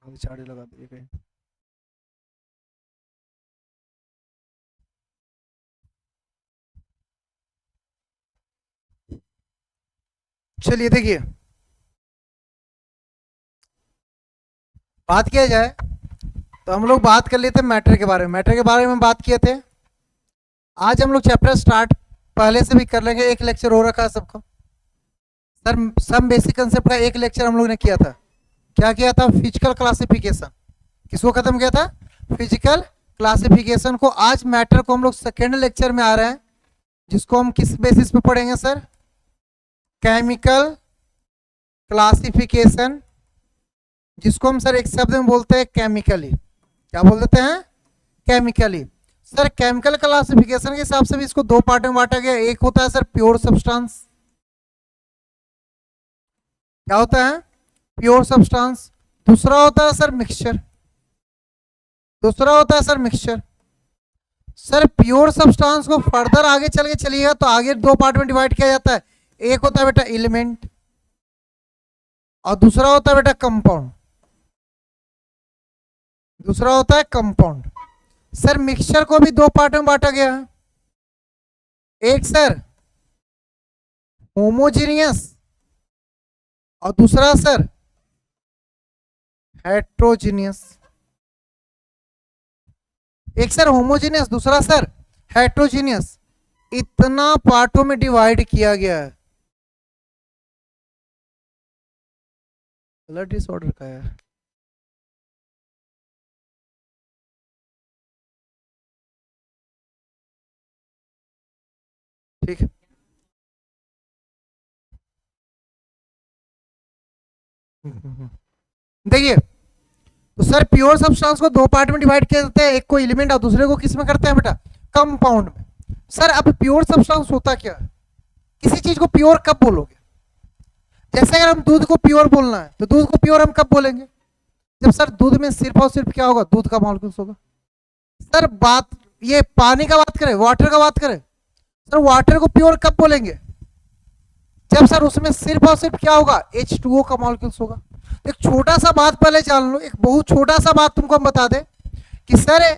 झाड़ी लगा दिए कहीं। चलिए देखिए, बात किया जाए तो हम लोग बात कर लेते हैं मैटर के बारे में। मैटर के बारे में बात किए थे। आज हम लोग चैप्टर स्टार्ट पहले से भी कर लेंगे। एक लेक्चर हो रखा है सबका। सर सम बेसिक कंसेप्ट का एक लेक्चर हम लोग ने किया था। क्या किया था? Physical classification. किसको खत्म किया था? फिजिकल क्लासिफिकेशन को। आज मैटर को हम लोग सेकेंड लेक्चर में आ रहे हैं, जिसको हम किस बेसिस पे पढ़ेंगे सर? केमिकल क्लासिफिकेशन, जिसको हम सर एक शब्द में बोलते हैं केमिकली। क्या बोल देते हैं? केमिकली। सर केमिकल क्लासिफिकेशन के हिसाब से भी इसको दो पार्ट में बांटा गया। एक होता है सर प्योर सब्सटेंस। क्या होता है? Pure substance. दूसरा होता है सर मिक्सचर। दूसरा होता है sir mixture. Sir pure substance को फर्दर आगे चल के चलिएगा तो आगे दो पार्ट में डिवाइड किया जाता है। एक होता है बेटा एलिमेंट और दूसरा होता है बेटा कंपाउंड। दूसरा होता है कंपाउंड। सर मिक्सचर को भी दो पार्ट में बांटा गया है। एक सर होमोजीनियस और दूसरा सर हेट्रोजीनियस। एक सर होमोजीनियस, दूसरा सर हेट्रोजीनियस। इतना पार्टों में डिवाइड किया गया है। ब्लड डिसऑर्डर का है। ठीक है, देखिए तो सर प्योर सब्सटेंस को दो पार्ट में डिवाइड किया जाता है। एक को एलिमेंट और दूसरे को किस में करते हैं बेटा? कंपाउंड में। सर अब प्योर सब्सटेंस होता क्या है? किसी चीज को प्योर कब बोलोगे? जैसे अगर हम दूध को प्योर बोलना है तो दूध को प्योर हम कब बोलेंगे? जब सर दूध में सिर्फ और सिर्फ क्या होगा? दूध का मॉलिक्यूल्स होगा। सर बात ये पानी का बात करें, वाटर का बात करें, सर वाटर को प्योर कब बोलेंगे? जब सर उसमें सिर्फ और सिर्फ क्या होगा? H2O का मॉलिक्यूल्स होगा। एक छोटा सा बात पहले जान लो, एक बहुत छोटा सा बात तुमको हम बता दें कि सर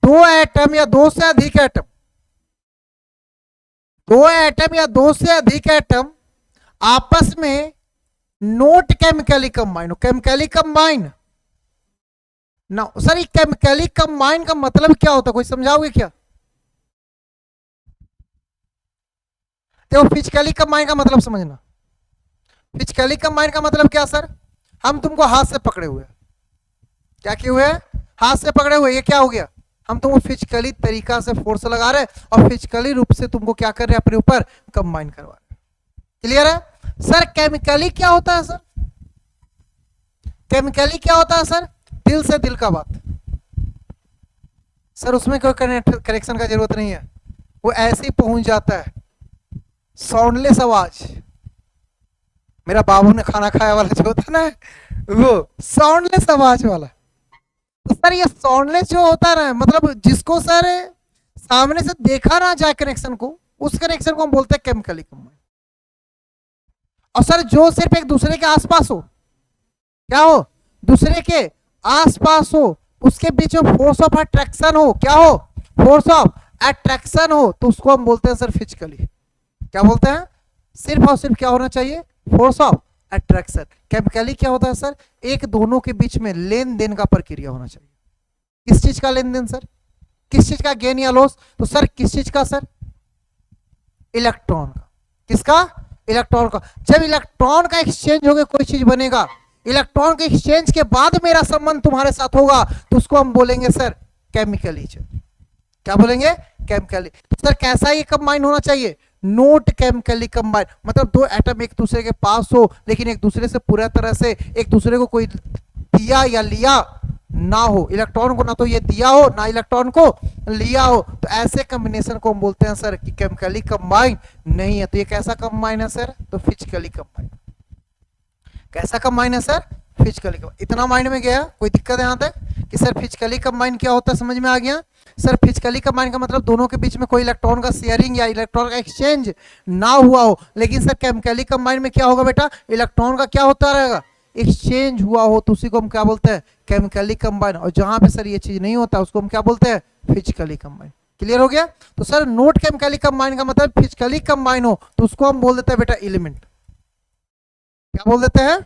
दो एटम या दो से अधिक एटम, दो एटम या दो से अधिक एटम आपस में नोट केमिकली कंबाइन हो। केमिकली कंबाइन ना सर, ये केमिकली कंबाइन का मतलब क्या होता है? कोई समझाओगे क्या? देखो फिजिकली कंबाइन का मतलब समझना। फिजिकली कंबाइन का मतलब क्या सर? हम तुमको हाथ से पकड़े हुए। क्या किए हुए? हाथ से पकड़े हुए। ये क्या हो गया? हम तुमको फिजिकली तरीका से फोर्स लगा रहे और फिजिकली रूप से तुमको क्या कर रहे हैं? अपने ऊपर कंबाइन करवा रहे। क्लियर है? सर केमिकली क्या होता है सर? केमिकली क्या होता है सर? दिल से दिल का बात। सर उसमें कोई करेक्शन का जरूरत नहीं है, वो ऐसे ही पहुंच जाता है। साउंडलेस आवाज, मेरा बाबू ने खाना खाया वाला जो होता है ना, वो साउंडलेस आवाज वाला। तो सर ये साउंडलेस जो होता है ना, मतलब जिसको सर सामने से देखा ना जाए कनेक्शन को, उस कनेक्शन को हम बोलते हैं केमिकली कंबाइन। और सर जो सिर्फ एक दूसरे के आसपास हो, क्या हो? दूसरे के आसपास हो, उसके बीच में फोर्स ऑफ अट्रैक्शन हो। क्या हो? फोर्स ऑफ अट्रैक्शन हो, तो उसको हम बोलते हैं सर फिजिकली। क्या बोलते हैं? सिर्फ और सिर्फ क्या होना चाहिए? Force of attraction. केमिकली क्या होता है सर? एक दोनों के बीच में लेन देन का प्रक्रिया होना चाहिए। किस चीज का लेन देन सर? किस चीज का गेन या लॉस? तो सर किस चीज का सर? इलेक्ट्रॉन का। किसका? इलेक्ट्रॉन का। जब इलेक्ट्रॉन का एक्सचेंज होगा कोई चीज बनेगा, इलेक्ट्रॉन के एक्सचेंज के बाद मेरा संबंध तुम्हारे साथ होगा, तो उसको हम बोलेंगे सर केमिकली। क्या बोलेंगे? केमिकली। तो सर कैसा ये कंबाइन होना चाहिए? नोट केमिकली कंबाइन, मतलब दो एटम एक दूसरे के पास हो लेकिन एक दूसरे से पूरा तरह से एक दूसरे को कोई दिया या लिया ना हो। इलेक्ट्रॉन को ना तो ये दिया हो ना इलेक्ट्रॉन को लिया हो, तो ऐसे कॉम्बिनेशन को हम बोलते हैं सर कि केमिकली कंबाइन नहीं है। तो ये कैसा कंबाइन है सर? तो फिजिकली कंबाइन। कैसा कंबाइन है सर? Physically combine. इतना माइंड में गया? कोई दिक्कत है यहां तक कि सर फिजिकली कंबाइन क्या होता है? समझ में आ गया? सर फिजिकली कंबाइन का मतलब दोनों के बीच में कोई इलेक्ट्रॉन का शेयरिंग या इलेक्ट्रॉन का एक्सचेंज ना हुआ हो। लेकिन सर केमिकली कंबाइन में क्या होगा बेटा? इलेक्ट्रॉन का क्या होता रहेगा? एक्सचेंज हुआ हो तो उसी को हम क्या बोलते हैं, केमिकली कंबाइन। और जहां पे सर ये चीज नहीं होता उसको हम क्या बोलते हैं, फिजिकली कंबाइन। क्लियर हो गया? तो सर नोट केमिकली कंबाइन का मतलब फिजिकली कंबाइन हो तो उसको हम बोल देते हैं बेटा एलिमेंट। क्या बोल देते हैं,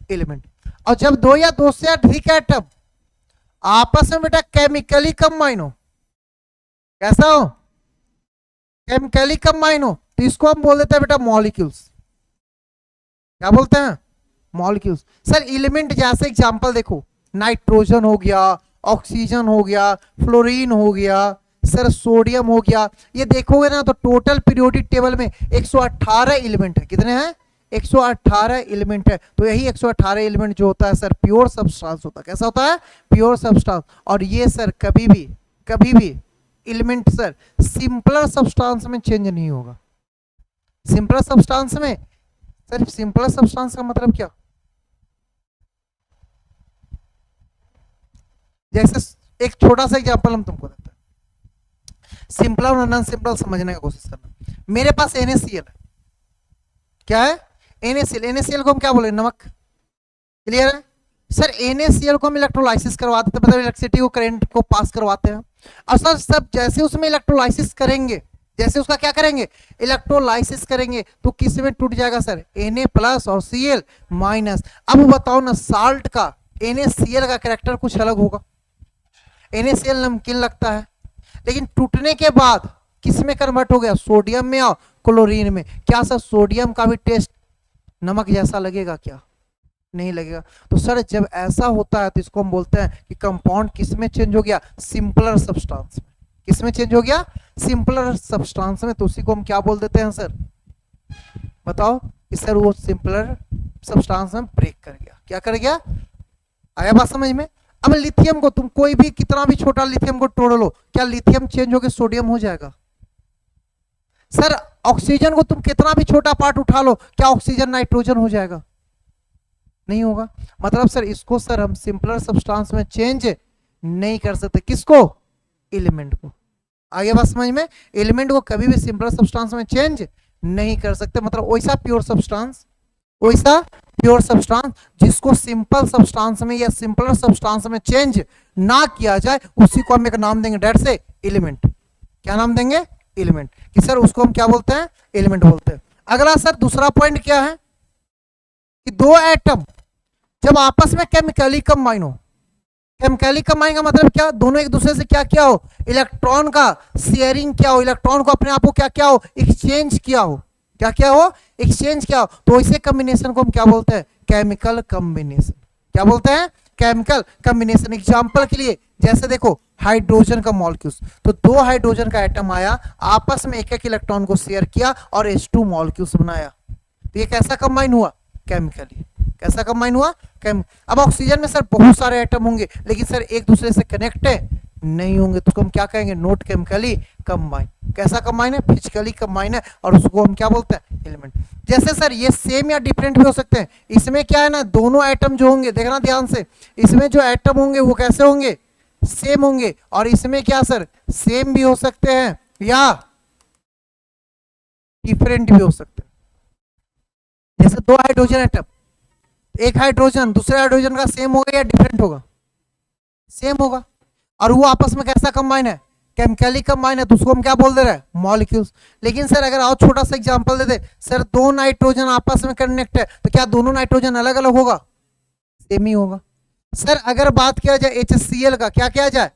एलिमेंट। और जब दो या दो से अधिक एटम आपस में बेटा केमिकली कंबाइन हो, कैसा हो, केमिकली कंबाइन हो, तो इसको हम बोल देते हैं बेटा मॉलिक्यूल्स। क्या बोलते हैं, मॉलिक्यूल्स। सर एलिमेंट जैसे एग्जांपल देखो, नाइट्रोजन हो गया, ऑक्सीजन हो गया, फ्लोरीन हो गया, सर सोडियम हो गया। ये देखोगे ना तो टोटल पीरियोडिक टेबल में 118 एलिमेंट है। कितने हैं, 118 एलिमेंट है। तो यही 118 एलिमेंट जो होता है सर प्योर सब्सटेंस होता है। कैसा होता है, प्योर सब्सटेंस। और ये सर कभी भी एलिमेंट सर सिंपलर सब्सटेंस में चेंज नहीं होगा। सिंपलर सब्सटेंस में सर, सिंपलर सब्सटेंस का मतलब क्या, जैसे एक छोटा सा एग्जांपल हम तुमको देते हैं, सिंपल और नॉन सिंपल समझने की कोशिश करना। मेरे पास NaCl है, क्या है, NaCl। NaCl को हम क्या बोले, नमक। क्लियर है सर? NaCl को हम इलेक्ट्रोलाइसिस करवाते हैं, मतलब इलेक्ट्रिसिटी को, करंट को पास करवाते हैं। और सर सब जैसे उसमें इलेक्ट्रोलाइसिस करेंगे, जैसे उसका क्या करेंगे, इलेक्ट्रोलाइसिस करेंगे, तो किस में टूट जाएगा सर, Na प्लस और Cl माइनस। अब बताओ ना, साल्ट का NaCl का कैरेक्टर कुछ अलग होगा। NaCl नमकीन लगता है, लेकिन टूटने के बाद किस में कन्वर्ट हो गया, सोडियम में और क्लोरीन में। क्या सर सोडियम का भी टेस्ट नमक जैसा लगेगा क्या, नहीं लगेगा। तो सर जब ऐसा होता है तो इसको हम बोलते हैं कि कंपाउंड किस में चेंज हो गया, सिंपलर सब्सटेंस में। किस में चेंज हो गया, सिंपलर सब्सटेंस में। तो उसी को हम क्या बोल देते हैं सर, बताओ कि सर वो सिंपलर सब्सटेंस में ब्रेक कर गया। क्या कर गया, आया बात समझ में? अब लिथियम को तुम कोई भी कितना भी छोटा लिथियम को तोड़ लो, क्या लिथियम चेंज होकर सोडियम हो जाएगा? सर ऑक्सीजन को तुम कितना भी छोटा पार्ट उठा लो, क्या ऑक्सीजन नाइट्रोजन हो जाएगा? नहीं होगा। मतलब सर इसको सर हम सिंपलर सब्सटेंस में चेंज नहीं कर सकते। किसको, एलिमेंट को। आगे बात समझ में? एलिमेंट को कभी भी सिंपलर सब्सटेंस में चेंज नहीं कर सकते। मतलब वैसा प्योर सब्सटेंस, वैसा प्योर सब्सटेंस जिसको सिंपल सब्सटेंस में या सिंपलर सब्सटेंस में चेंज ना किया जाए, उसी को हम एक नाम देंगे, डेट से एलिमेंट। क्या नाम देंगे, एलिमेंट। कि सर उसको हम क्या बोलते हैं, एलिमेंट बोलते हैं। अगला सर दूसरा पॉइंट क्या है कि दो एटम जब आपस में केमिकली कंबाइन हो, केमिकली कंबाइन का मतलब क्या, दोनों एक दूसरे से क्या किया हो, इलेक्ट्रॉन का शेयरिंग किया हो, इलेक्ट्रॉन को अपने आप को क्या किया हो, एक्सचेंज किया हो। क्या क्या हो, एक्सचेंज किया हो। तो इसे कॉम्बिनेशन को हम क्या बोलते हैं, केमिकल कॉम्बिनेशन। क्या बोलते हैं, केमिकल कॉम्बिनेशन। एग्जांपल के लिए जैसे देखो हाइड्रोजन का मॉलिक्यूल्स, तो दो हाइड्रोजन का एटम आया, आपस में एक एक इलेक्ट्रॉन को शेयर किया और H2 मॉलिक्यूल्स बनाया। तो ये कैसा कंबाइन हुआ, केमिकली। कैसा कंबाइन हुआ, अब ऑक्सीजन में सर बहुत सारे एटम होंगे, लेकिन सर एक दूसरे से कनेक्ट नहीं होंगे, तो हम क्या कहेंगे, नोट केमिकली कंबाइन। कैसा कंबाइन है, फिजिकली कंबाइन है, और उसको हम क्या बोलते हैं, एलिमेंट। जैसे सर ये सेम या डिफरेंट भी हो सकते हैं। इसमें क्या है ना, दोनों एटम जो होंगे, देखना ध्यान से, इसमें जो एटम होंगे वो कैसे होंगे, सेम होंगे। और इसमें क्या सर, सेम भी हो सकते हैं या डिफरेंट भी हो सकते हैं। जैसे दो हाइड्रोजन एटम, एक हाइड्रोजन दूसरे हाइड्रोजन का सेम होगा या डिफरेंट होगा, सेम होगा। और वो आपस में कैसा कंबाइन है, केमिकली कंबाइन है, तो उसको हम क्या बोल दे रहे हैं, मॉलिक्यूल्स। लेकिन सर अगर और छोटा सा एग्जांपल दे दे, सर दो नाइट्रोजन आपस में कनेक्ट है, तो क्या दोनों नाइट्रोजन अलग अलग होगा, सेम ही होगा। सर अगर बात किया जाए HCl का, क्या किया जाए,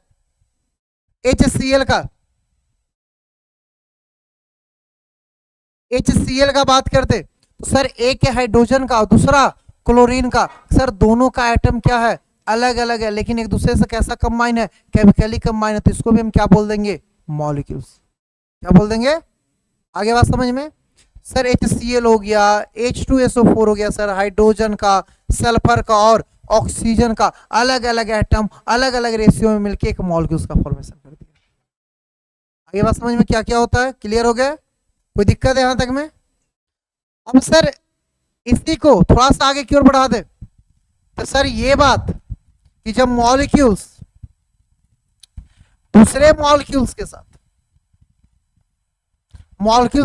HCl का, HCl का बात करते तो सर एक है हाइड्रोजन का और दूसरा क्लोरीन का। सर दोनों का एटम क्या है, अलग अलग है, लेकिन एक दूसरे से कैसा कंबाइन है, केमिकली कंबाइन है, तो इसको भी हम क्या बोल देंगे, मॉलिक्यूल्स। क्या बोल देंगे, आगे बात समझ में? सर HCl हो गया, H2SO4 हो गया, सर हाइड्रोजन का, सल्फर का और ऑक्सीजन का अलग अलग एटम अलग अलग रेशियो में मिलकर एक मॉलिक्यूल्स का फॉर्मेशन कर दिया। आगे बात समझ में क्या क्या होता है, क्लियर हो गया? कोई दिक्कत है यहां तक में? अब सर इसी को थोड़ा सा आगे की ओर बढ़ा दे, तो सर ये बात कि जब मॉलिक्यूल्स दूसरे मॉलिक्यूल्स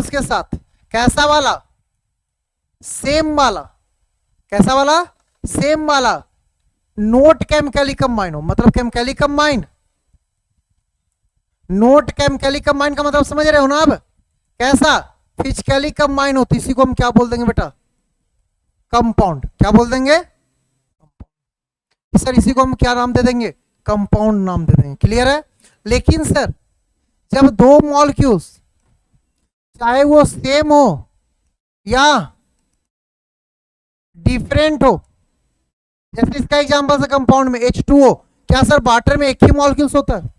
के साथ कैसा वाला, सेम वाला, कैसा वाला, सेम वाला नोट केमिकली कंबाइन हो, मतलब chemically combine. Note chemically combine का मतलब समझ रहे हो ना अब? कैसा? फिजिकली कंबाइन हो तो इसी को हम क्या बोल देंगे बेटा? कंपाउंड। क्या बोल देंगे? सर इसी को हम क्या नाम दे देंगे? कंपाउंड नाम दे देंगे। क्लियर है? लेकिन सर जब दो मॉलिक्यूल्स चाहे वो सेम हो या डिफरेंट हो, जैसे इसका एग्जांपल है कंपाउंड में H2O, क्या सर वाटर में एक ही मॉलिक्यूल्स होता है?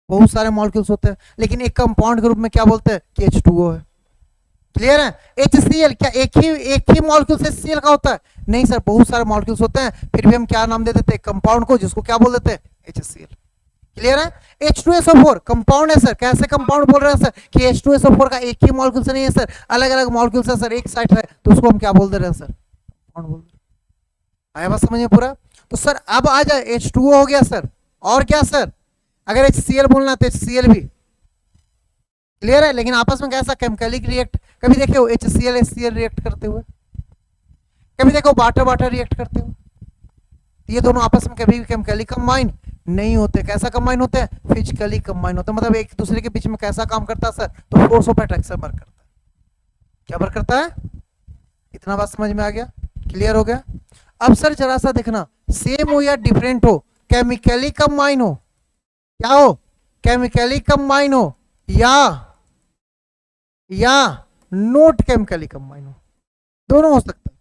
बहुत सारे मॉलिक्यूल्स होते हैं, लेकिन एक कंपाउंड के रूप में क्या बोलते हैं कि H2O है। क्लियर है? HCl क्या एक ही मॉलिक्यूल से HCl का होता है? नहीं सर, बहुत सारे मॉलिक्यूल्स होते हैं, फिर भी हम क्या नाम दे देते हैं कंपाउंड को, जिसको क्या बोल देते हैं? HCl। क्लियर है? H2SO4 कंपाउंड है सर। कैसे कंपाउंड बोल रहे हैं सर कि H2SO4 का एक ही मॉलिक्यूल से नहीं है सर, अलग अलग मॉलिक्यूल्स है सर, एक साइड है, तो उसको हम क्या बोल दे रहे हैं सर? कंपाउंड बोल रहे हैं। आया बात समझ में पूरा? तो सर अब आ जाए, H2O हो गया सर, और क्या सर? अगर HCl बोलना तो HCl भी। क्लियर है? लेकिन आपस में कैसा केमिकली रिएक्ट, कभी देखे हो HCl HCl रिएक्ट करते हुए? कभी देखो वाटर वाटर रिएक्ट करते हुए? ये दोनों आपस में कभी भी केमिकली कंबाइन नहीं होते। कैसा कंबाइन होते हैं? फिजिकली कंबाइन होते हैं। मतलब एक दूसरे के बीच में कैसा काम करता है सर? तो फोर्स ऑफ अट्रैक्शन वर्क करता है। क्या वर्क करता है? इतना बात समझ में आ गया? क्लियर हो गया? अब सर जरा सा देखना, सेम हो या डिफरेंट हो, केमिकली कंबाइन हो, क्या हो? केमिकली कंबाइन हो या नोट केमिकली कंबाइन हो, दोनों हो सकता है।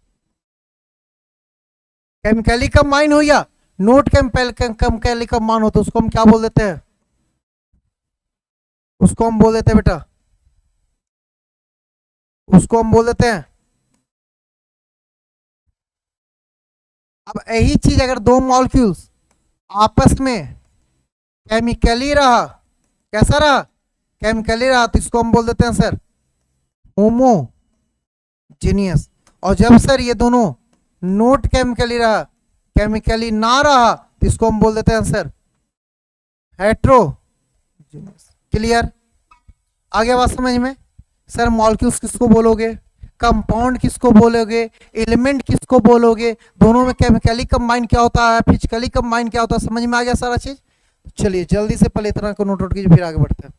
केमिकली कंबाइन हो या नोट केमिकली कंबाइन हो, तो उसको हम क्या बोल देते हैं? उसको हम बोल देते हैं बेटा, उसको हम बोल देते हैं। अब यही चीज अगर दो मॉलिक्यूल्स आपस में केमिकली रहा, कैसा रहा? केमिकली रहा, तो इसको हम बोल देते हैं सर होमोजेनियस। और जब सर ये दोनों नोट केमिकली रहा, केमिकली ना रहा, तो इसको हम बोल देते हैं सर हेट्रोजेनियस। क्लियर? आगे बात समझ में? सर मॉलिक्यूल्स किसको बोलोगे, कंपाउंड किसको बोलोगे, एलिमेंट किसको बोलोगे, दोनों में केमिकली कंबाइन क्या होता है, फिजिकली कंबाइन क्या होता है, समझ में आ गया सारा चीज? चलिए जल्दी से पहले इतना को नोट आउट कीजिए, फिर आगे बढ़ते हैं।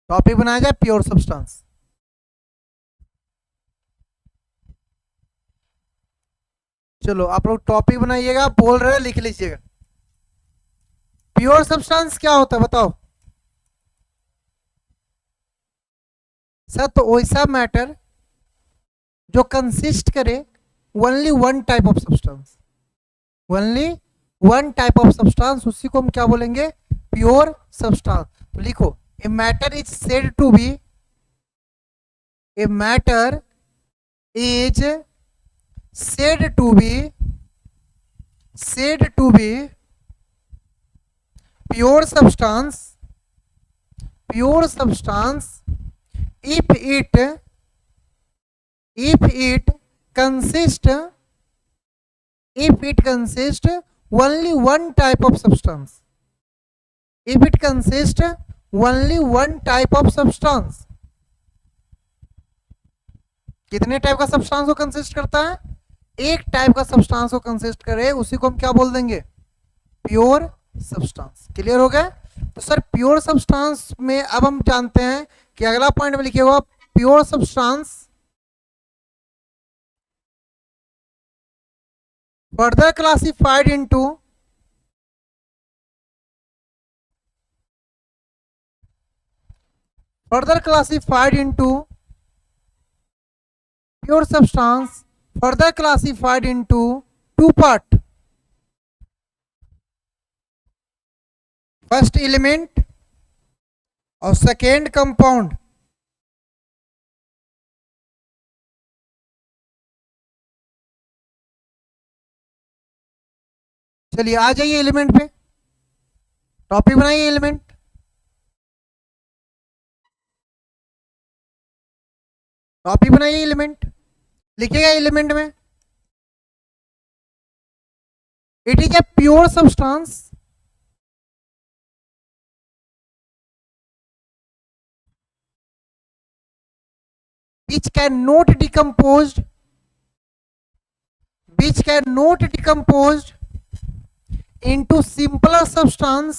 टॉपिक बनाया जाए प्योर सब्सटेंस। चलो आप लोग टॉपिक बनाइएगा, बोल रहे हैं लिख लीजिएगा। प्योर सब्सटेंस क्या होता है बताओ सर? तो वैसा मैटर जो कंसिस्ट करे only one type of substance, only one type of substance, उसी को हम क्या बोलेंगे? Pure substance. तो लिखो, a matter is said to be, a matter is said to be pure substance if it consists only one type of substance, if it consists only one type of substance। कितने type का substance को consist करता है? एक type का substance को consist करे, उसी को हम क्या बोल देंगे? Pure substance. क्लियर हो गया? तो सर प्योर सब्सटेंस में अब हम जानते हैं कि अगला पॉइंट में लिखिएगा pure substance further classified into pure substance further classified into two part, first element और second compound। चलिए आ जाइए एलिमेंट पे, टॉपिक बनाइए एलिमेंट। टॉपिक बनाइए एलिमेंट, लिखिएगा एलिमेंट में it is a pure substance which cannot decomposed into simpler substance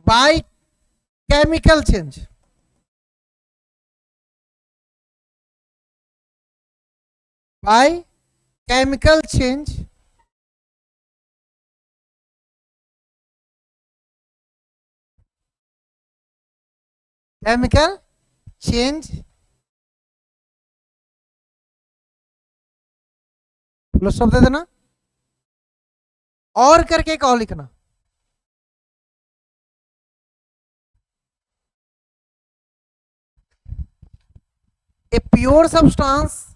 by chemical change, chemical change full stop दे देना और करके एक और लिखना। A pure substance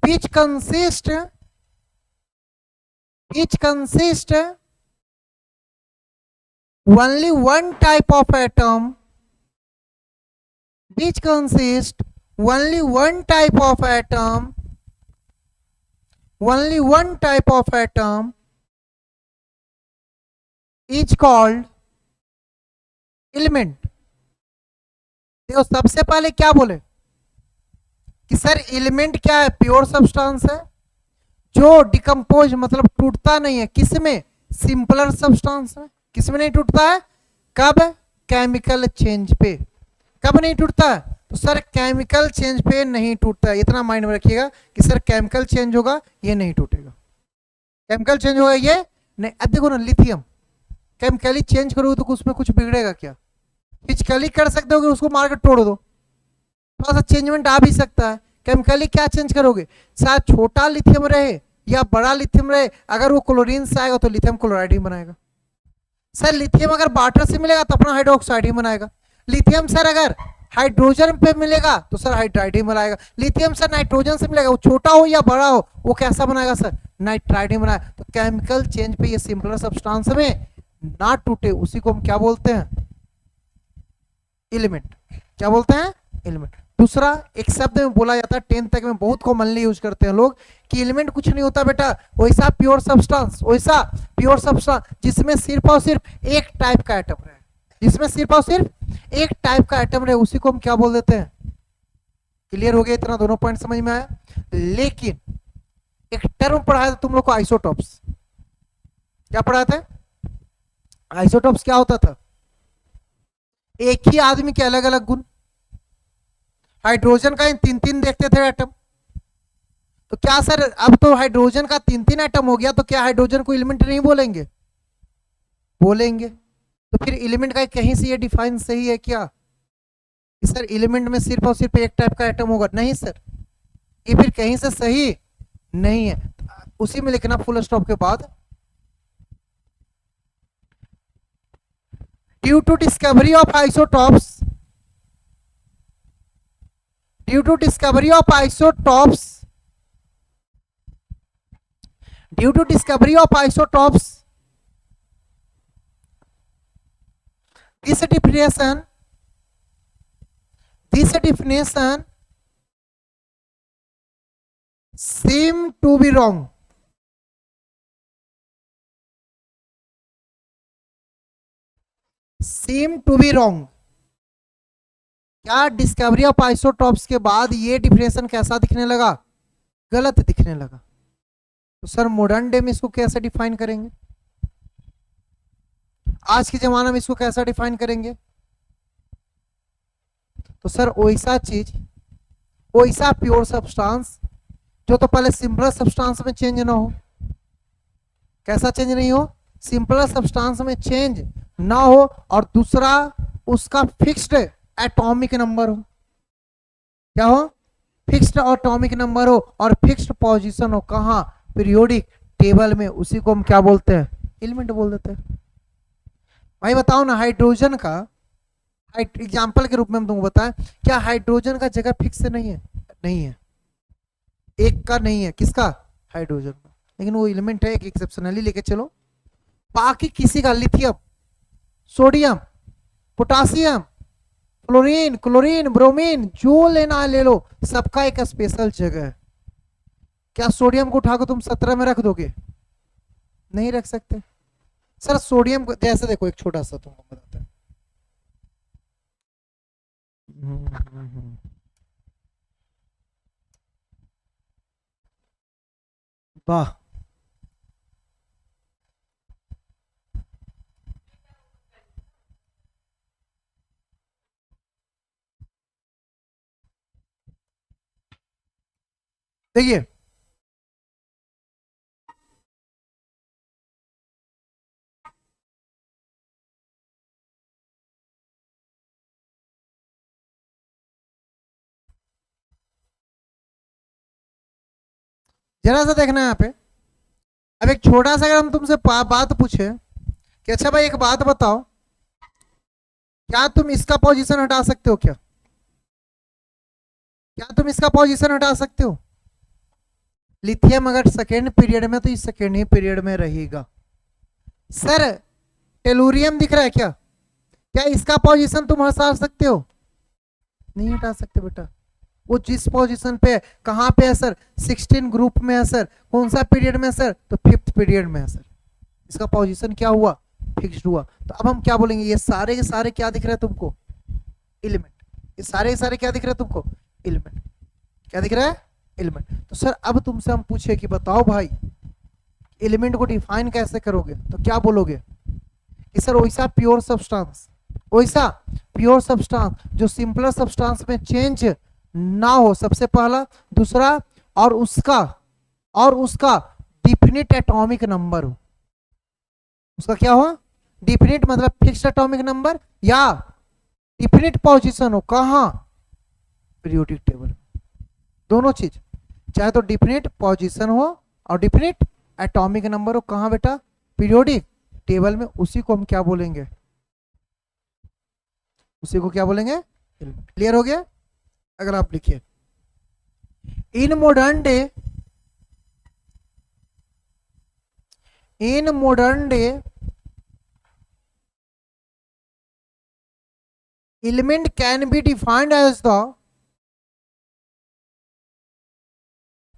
which consists only one type of atom, is called element। देखो सबसे पहले क्या बोले कि सर एलिमेंट क्या है? प्योर सब्सटेंस है जो डिकम्पोज मतलब टूटता नहीं है। किसमें? सिंपलर सब्सटेंस है। किसमें नहीं टूटता है? कब? केमिकल चेंज पे। कब नहीं टूटता है? तो सर केमिकल चेंज पे नहीं टूटता है। इतना माइंड में रखिएगा कि सर केमिकल चेंज होगा ये नहीं टूटेगा, केमिकल चेंज होगा ये नहीं। अब देखो ना लिथियम केमिकली चेंज करोगे तो उसमें कुछ बिगड़ेगा क्या? फिजिकली कर सकते हो कि उसको मार कर तोड़ दो, थोड़ा सा चेंजमेंट आ भी सकता है। केमिकली क्या चेंज करोगे? शायद छोटा लिथियम रहे या बड़ा लिथियम रहे, अगर वो क्लोरीन से आएगा तो लिथियम क्लोराइड ही बनाएगा। सर लिथियम अगर वाटर से मिलेगा तो अपना हाइड्रोक्साइड ही बनाएगा। लिथियम सर अगर हाइड्रोजन पे मिलेगा तो सर हाइड्राइड ही बनाएगा। लिथियम सर नाइट्रोजन से मिलेगा, वो छोटा हो या बड़ा हो वो कैसा बनाएगा? सर नाइट्राइड ही बनाएगा। तो केमिकल चेंज पे ये सिंपलर सब्सटेंस में ना टूटे उसी को हम क्या बोलते हैं? एलिमेंट। क्या बोलते हैं? एलिमेंट। दूसरा एक शब्द में बोला जाता है 10th तक में बहुत कॉमनली यूज करते हैं लोग कि एलिमेंट कुछ नहीं होता बेटा, वैसा प्योर सब्सटेंस जिसमें सिर्फ और सिर्फ एक टाइप का एटम रहे, जिसमें सिर्फ और सिर्फ एक टाइप का एटम रहे उसी को हम क्या बोल देते हैं? क्लियर हो गया इतना? दोनों पॉइंट समझ में आया? लेकिन एक टर्म पढ़ाया था तुम लोग को, आइसोटॉप्स। क्या पढ़ाया था? आइसोटॉप्स क्या होता था? एक ही आदमी के अलग अलग गुण। हाइड्रोजन का इन तीन तीन देखते थे एटम। तो क्या सर, अब तो हाइड्रोजन का तीन तीन एटम हो गया, तो क्या हाइड्रोजन को एलिमेंट नहीं बोलेंगे? बोलेंगे। तो फिर एलिमेंट का कहीं से ये डिफाइन सही है क्या कि सर एलिमेंट में सिर्फ और सिर्फ एक टाइप का एटम होगा? नहीं सर, ये फिर कहीं से सही नहीं है। उसी में लिखना फुल स्टॉप के बाद, due to discovery of isotopes, due to discovery of isotopes, due to discovery of isotopes, this definition seem to be wrong. seem to be wrong. क्या डिस्कवरी ऑफ आइसोटॉप्स के बाद ये डिफिनेशन कैसा दिखने लगा? गलत दिखने लगा। तो सर मॉडर्न डे में इसको कैसे डिफाइन करेंगे? आज के जमाने में इसको कैसा डिफाइन करेंगे? तो सर वैसा चीज, वैसा प्योर सब्सटेंस जो तो पहले सिंपल सब्सटेंस में चेंज ना हो। कैसा चेंज नहीं हो? सिंपल सब्सटेंस में चेंज ना हो, और दूसरा उसका फिक्स्ड एटॉमिक नंबर हो। क्या हो? फिक्स्ड एटॉमिक नंबर हो और फिक्स्ड पोजीशन हो। कहाँ? पीरियोडिक टेबल में। उसी को हम क्या बोलते हैं? एलिमेंट बोल देते हैं। भाई बताओ ना, हाइड्रोजन का एग्जाम्पल के रूप में हम तुमको बताएं, क्या हाइड्रोजन का जगह फिक्स नहीं है? नहीं है, एक का नहीं है। किसका? हाइड्रोजन का। लेकिन वो एलिमेंट है, एक एक्सेप्शनली लेके चलो। बाकी किसी का, lithium, sodium, potassium, fluorine, chlorine, bromine, जो लेना है ले लो, सबका एक स्पेशल जगह है। क्या सोडियम को उठाकर तुम 17 में रख दोगे? नहीं रख सकते। सर सोडियम को जैसे देखो, एक छोटा सा तुमको बताता है। वाह, देखिए जरा सा देखना यहाँ पे। अब एक छोटा सा अगर हम तुमसे बात पूछे कि अच्छा भाई एक बात बताओ, क्या तुम इसका पोजीशन हटा सकते हो? क्या क्या तुम इसका पोजीशन हटा सकते हो? लिथियम अगर सेकेंड पीरियड में, तो इस सेकेंड ही पीरियड में रहेगा। सर टेलुरियम दिख रहा है क्या? क्या इसका पोजीशन तुम हटा सकते हो? नहीं हटा सकते बेटा। वो जिस पोजीशन पे है, कहां पे है सर? 16 ग्रुप में है सर। कौन सा पीरियड में है सर? तो 5th पीरियड में है सर। इसका पोजीशन क्या हुआ? फिक्स्ड हुआ। तो अब हम क्या बोलेंगे? ये सारे के सारे क्या दिख रहे हैं तुमको? एलिमेंट। ये सारे के सारे क्या दिख रहे हैं तुमको? एलिमेंट। क्या दिख रहा है? एलिमेंट। तो सर अब तुमसे हम पूछे कि बताओ भाई एलिमेंट को डिफाइन कैसे करोगे? तो क्या बोलोगे कि सर वैसा प्योर सब्सटेंस, वैसा प्योर सब्सटेंस जो सिंपलर सब्सटेंस में चेंज ना हो, सबसे पहला। दूसरा, और उसका डिफिनिट एटॉमिक नंबर हो। उसका क्या हो? डिफिनिट मतलब फिक्स्ड एटॉमिक नंबर, या डिफिनिट पोजीशन हो। कहां? Periodic table. दोनों चीज, चाहे तो डिफिनिट पोजीशन हो और डिफिनिट एटॉमिक नंबर हो। कहां बेटा? पीरियोडिक टेबल में। उसी को हम क्या बोलेंगे? उसी को क्या बोलेंगे? क्लियर हो गया? अगर आप लिखिए, in modern day element can be defined as the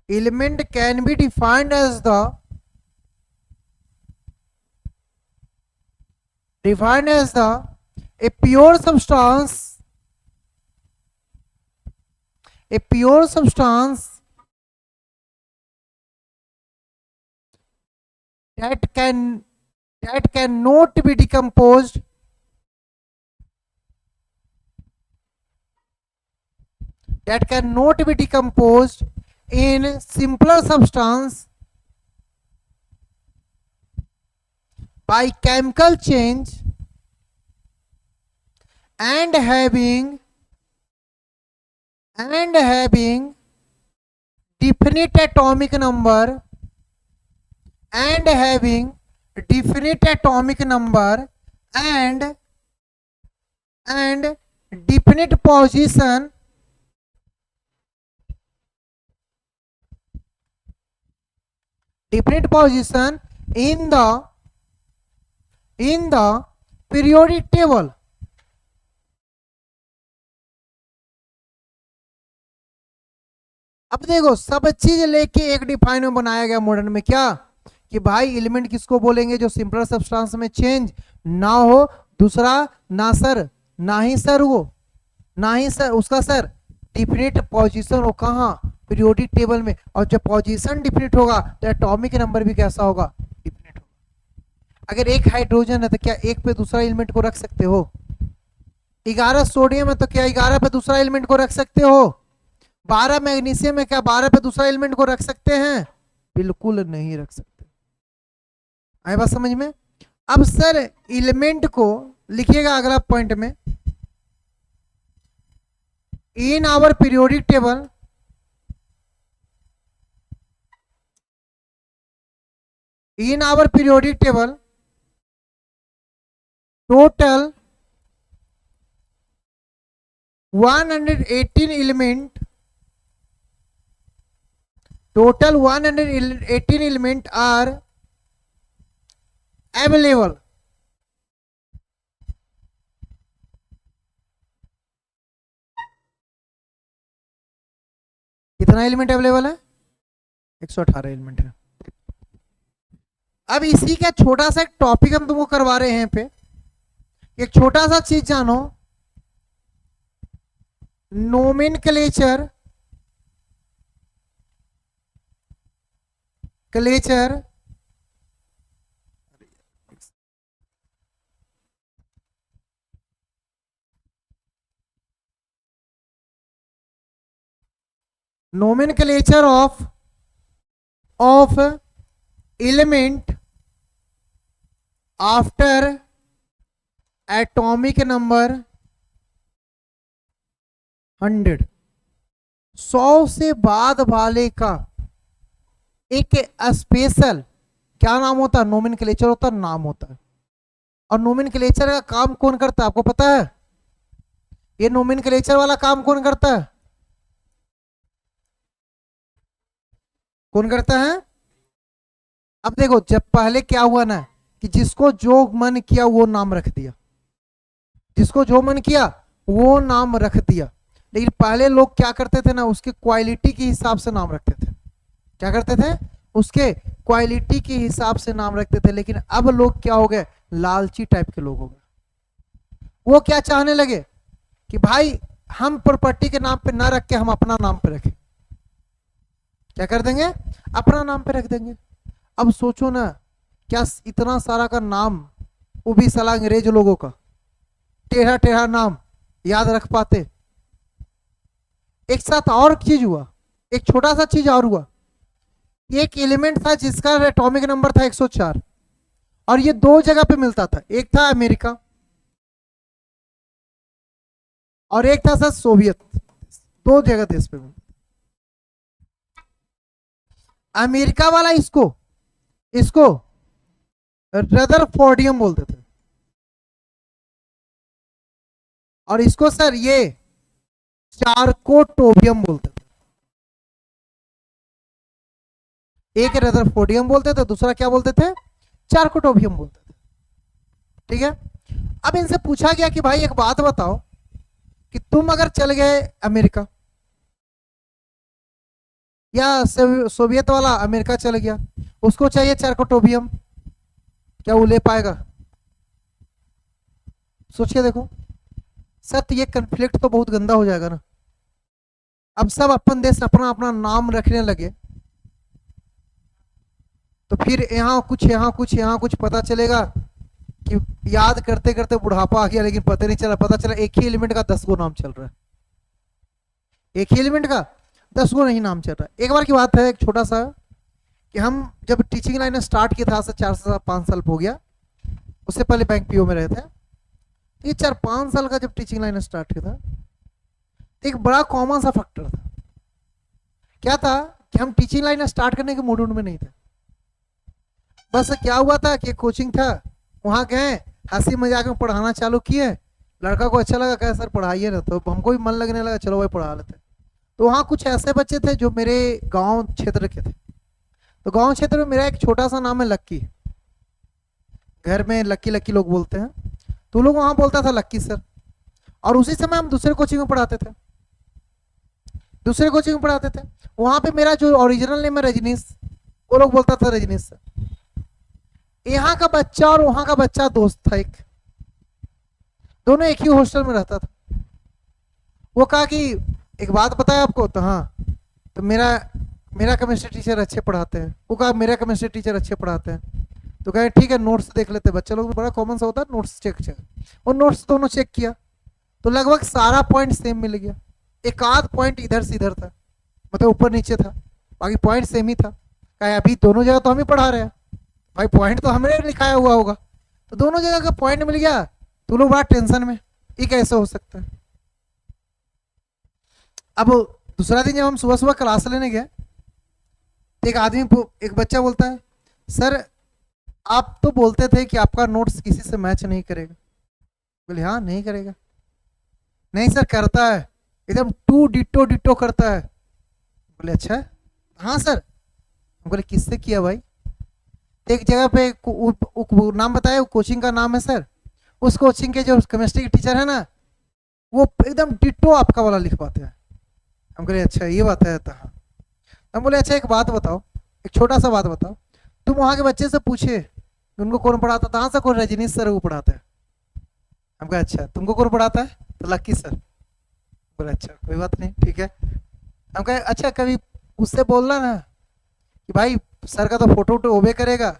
element can be defined as the a pure substance a pure substance that cannot be decomposed in simpler substance by chemical change and having definite atomic number and definite position in the periodic table. अब देखो सब चीज लेके एक define में बनाया गया modern में, क्या कि भाई एलिमेंट किसको बोलेंगे जो सिंपलर सब्सटेंस में चेंज ना हो, दूसरा ना सर ना ही सर वो ना ही सर उसका सर डिफिनिट पोजीशन हो, कहाँ पीरियोडिक टेबल में, और जब पोजीशन डिफिनिट होगा तो एटॉमिक नंबर भी कैसा होगा, डिफिनिट होगा। अगर एक हाइड्रोजन है तो क्या एक पे दूसरा एलिमेंट को रख सकते हो? 11 सोडियम है तो क्या 11 पे दूसरा एलिमेंट को रख सकते हो? 12 मैग्नीशियम है क्या 12 पे दूसरा एलिमेंट को रख सकते हैं? बिल्कुल नहीं रख सकते। आए बात समझ में? अब सर एलिमेंट को लिखिएगा अगला पॉइंट में, in our periodic table total 118 element are available. कितना एलिमेंट अवेलेबल है? 118 एलिमेंट है। अब इसी का छोटा सा एक टॉपिक हम तुमको करवा रहे हैं यहाँ पे, एक छोटा सा चीज जानो, nomenclature of element after atomic number 100। 100 से बाद वाले का एक स्पेशल क्या नाम होता है? नोमेनक्लेचर होता है, नाम होता है। और नोमेनक्लेचर का काम कौन करता है आपको पता है? ये नोमेनक्लेचर वाला काम कौन करता है? कौन करता है? अब देखो जब पहले क्या हुआ ना कि जिसको जो मन किया वो नाम रख दिया, जिसको जो मन किया वो नाम रख दिया। लेकिन पहले लोग क्या करते थे ना, उसके क्वालिटी के हिसाब से नाम रखते थे। क्या करते थे? उसके क्वालिटी के हिसाब से नाम रखते थे। लेकिन अब लोग क्या हो गए? लालची टाइप के लोग हो गए। वो क्या चाहने लगे कि भाई हम प्रॉपर्टी के नाम पे ना रख के हम अपना नाम पे रखें। क्या कर देंगे? अपना नाम पे रख देंगे। अब सोचो ना, क्या इतना सारा का नाम, वो भी साला अंग्रेज लोगों का टेढ़ा टेढ़ा नाम याद रख पाते? एक साथ और चीज हुआ, एक छोटा सा चीज और हुआ। एक एलिमेंट था जिसका एटॉमिक नंबर था 104 और ये दो जगह पे मिलता था, एक था अमेरिका और एक था सर सोवियत। दो जगह देश पे मिलता। अमेरिका वाला इसको रदरफोर्डियम बोलते थे और इसको सर ये चारकोटोबियम बोलते थे। एक रदरफोर्डियम बोलते थे, दूसरा क्या बोलते थे? चारकोटोबियम बोलते थे। ठीक है। अब इनसे पूछा गया कि भाई एक बात बताओ कि तुम अगर चल गए अमेरिका या सोवियत वाला अमेरिका चल गया, उसको चाहिए चारकोटोबियम, क्या वो ले पाएगा? सोचिए देखो सर, तो ये कन्फ्लिक्ट तो बहुत गंदा हो जाएगा ना। अब सब अपन देश अपना अपना नाम रखने लगे, तो फिर यहाँ कुछ यहाँ कुछ यहाँ कुछ, पता चलेगा कि याद करते करते बुढ़ापा आ गया, लेकिन पता नहीं चला, पता चला एक ही एलिमेंट का 10 गो नाम चल रहा है, एक ही एलिमेंट का 10 गो नहीं नाम चल रहा है। एक बार की बात है, एक छोटा सा, कि हम जब टीचिंग लाइन में स्टार्ट किया था, 4 से 5 साल हो गया, उससे पहले बैंक पीओ में रहे थे। तो ये 4-5 साल का जब टीचिंग लाइन स्टार्ट किया था, तो एक बड़ा कॉमन सा फैक्टर था, क्या था कि हम टीचिंग लाइन स्टार्ट करने के मूड में नहीं थे। बस क्या हुआ था कि कोचिंग था, वहाँ गए, हंसी मजाक में पढ़ाना चालू किए, लड़का को अच्छा लगा, कहा सर पढ़ाइए ना, तो हमको भी मन लगने लगा, चलो भाई पढ़ा लेते। तो वहाँ कुछ ऐसे बच्चे थे जो मेरे गांव क्षेत्र के थे। तो गांव क्षेत्र में मेरा एक छोटा सा नाम है लक्की, घर में लक्की लक्की लोग बोलते हैं, तो लोग वहाँ बोलता था लक्की सर। और उसी समय हम दूसरे कोचिंग में पढ़ाते थे, दूसरे कोचिंग में पढ़ाते थे। वहाँ पे मेरा जो ओरिजिनल नेम है रजनीश, वो लोग बोलता था रजनीश सर। यहाँ का बच्चा और वहाँ का बच्चा दोस्त था एक, दोनों एक ही हॉस्टल में रहता था। वो कहा कि एक बात बताया आपको, तो हाँ, तो मेरा केमिस्ट्री टीचर अच्छे पढ़ाते हैं। वो कहा मेरा केमिस्ट्री टीचर अच्छे पढ़ाते हैं। तो कहे ठीक है नोट्स देख लेते, बच्चे लोग बड़ा कॉमन सा होता है नोट्स चेक। और नोट्स दोनों चेक किया तो लगभग सारा पॉइंट सेम मिल गया, एक आध पॉइंट इधर से इधर था, मतलब ऊपर नीचे था, बाकी पॉइंट सेम ही था। कहे अभी दोनों जगह तो हम ही पढ़ा रहे हैं भाई, पॉइंट तो हमने लिखाया हुआ होगा। तो दोनों जगह का पॉइंट मिल गया, तो लोग बड़ा टेंशन में, ये कैसे हो सकता है। अब दूसरा दिन जब हम सुबह सुबह क्लास लेने गए, तो एक बच्चा बोलता है सर आप तो बोलते थे कि आपका नोट्स किसी से मैच नहीं करेगा। बोले हाँ नहीं करेगा। नहीं सर करता है, एकदम टू डिटो डिटो करता है। बोले अच्छा हाँ सर। बोले किससे किया भाई। एक जगह पे नाम बताया, कोचिंग का नाम है सर, उस कोचिंग के जो केमिस्ट्री के टीचर है ना, वो एकदम डिटो आपका वाला लिख पाते हैं। हम बोले अच्छा ये बात है। तो हाँ, हम बोले अच्छा एक बात बताओ, एक छोटा सा बात बताओ, तुम वहाँ के बच्चे से पूछे उनको कौन पढ़ाता था। हाँ सर कौन, रजनीश सर वो पढ़ाता है। हम कहा अच्छा तुमको कौन पढ़ाता है, तो लक्की सर। बोले अच्छा कोई बात नहीं ठीक है। हम कहे अच्छा कभी उससे बोलना ना कि भाई सर का तो फोटो वोटो ओबे करेगा,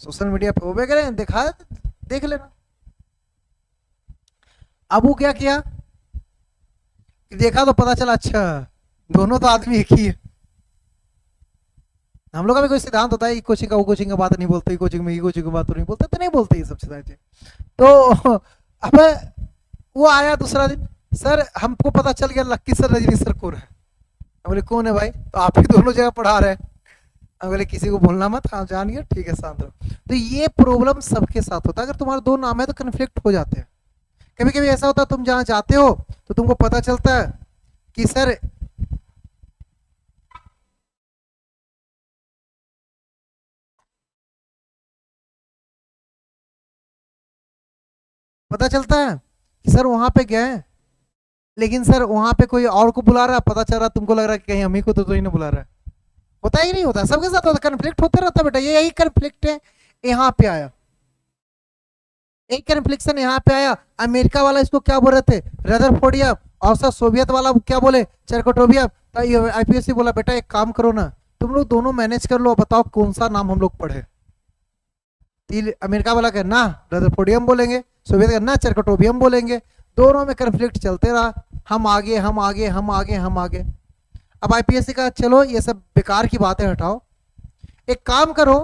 सोशल मीडिया पे ओबे करेगा, दिखा देख लेना। अब वो क्या किया कि देखा तो पता चला अच्छा दोनों तो आदमी एक ही है। हम लोग का भी कोई सिद्धांत होता है, कोचिंग का वो कोचिंग का बात नहीं बोलते, कोचिंग में ये कोचिंग की बात तो नहीं बोलते, तो नहीं बोलते ये सब चीजें। तो अब वो आया दूसरा दिन, सर हमको पता चल गया लक्की सर रजनी सर कौन है। बोले कौन है भाई, तो आप ही दोनों जगह पढ़ा रहे हैं। बोले किसी को बोलना मत, हाँ जान गया ठीक है शांत रहो। तो ये प्रॉब्लम सबके साथ होता है, अगर तुम्हारे दो नाम है तो कन्फ्लिक्ट हो जाते हैं। कभी कभी ऐसा होता है तुम जहाँ जाते हो तो तुमको पता चलता है कि सर पता चलता है कि सर वहां पे गए, लेकिन सर वहां पे कोई और को बुला रहा है, पता चल रहा तुमको लग रहा है कि कहीं हम ही को तो ही नहीं बुला रहा है। होता ही नहीं होता, सबके साथ होता, कन्फ्लिक्ट होते रहता बेटा, ये यही कन्फ्लिक्ट है। यहाँ पे आया एक कन्फ्लिक्शन, यहाँ पे आया। अमेरिका वाला इसको क्या बोल रहे थे, रदरफोर्डियम, और सर सोवियत वाला क्या बोले, चेरकोटोवियम। तो आईपीएससी बोला बेटा एक काम करो ना, तुम लोग दोनों मैनेज कर लो, बताओ कौन सा नाम हम लोग पढ़े। अमेरिका वाला कहना रदरफोर्डियम बोलेंगे, सोवियत कहना चेरकोटोवियम बोलेंगे, दोनों में कन्फ्लिक्ट चलते रहा, हम आगे हम आगे हम आगे हम आगे। अब आईपीएससी का चलो ये सब बेकार की बातें हटाओ, एक काम करो,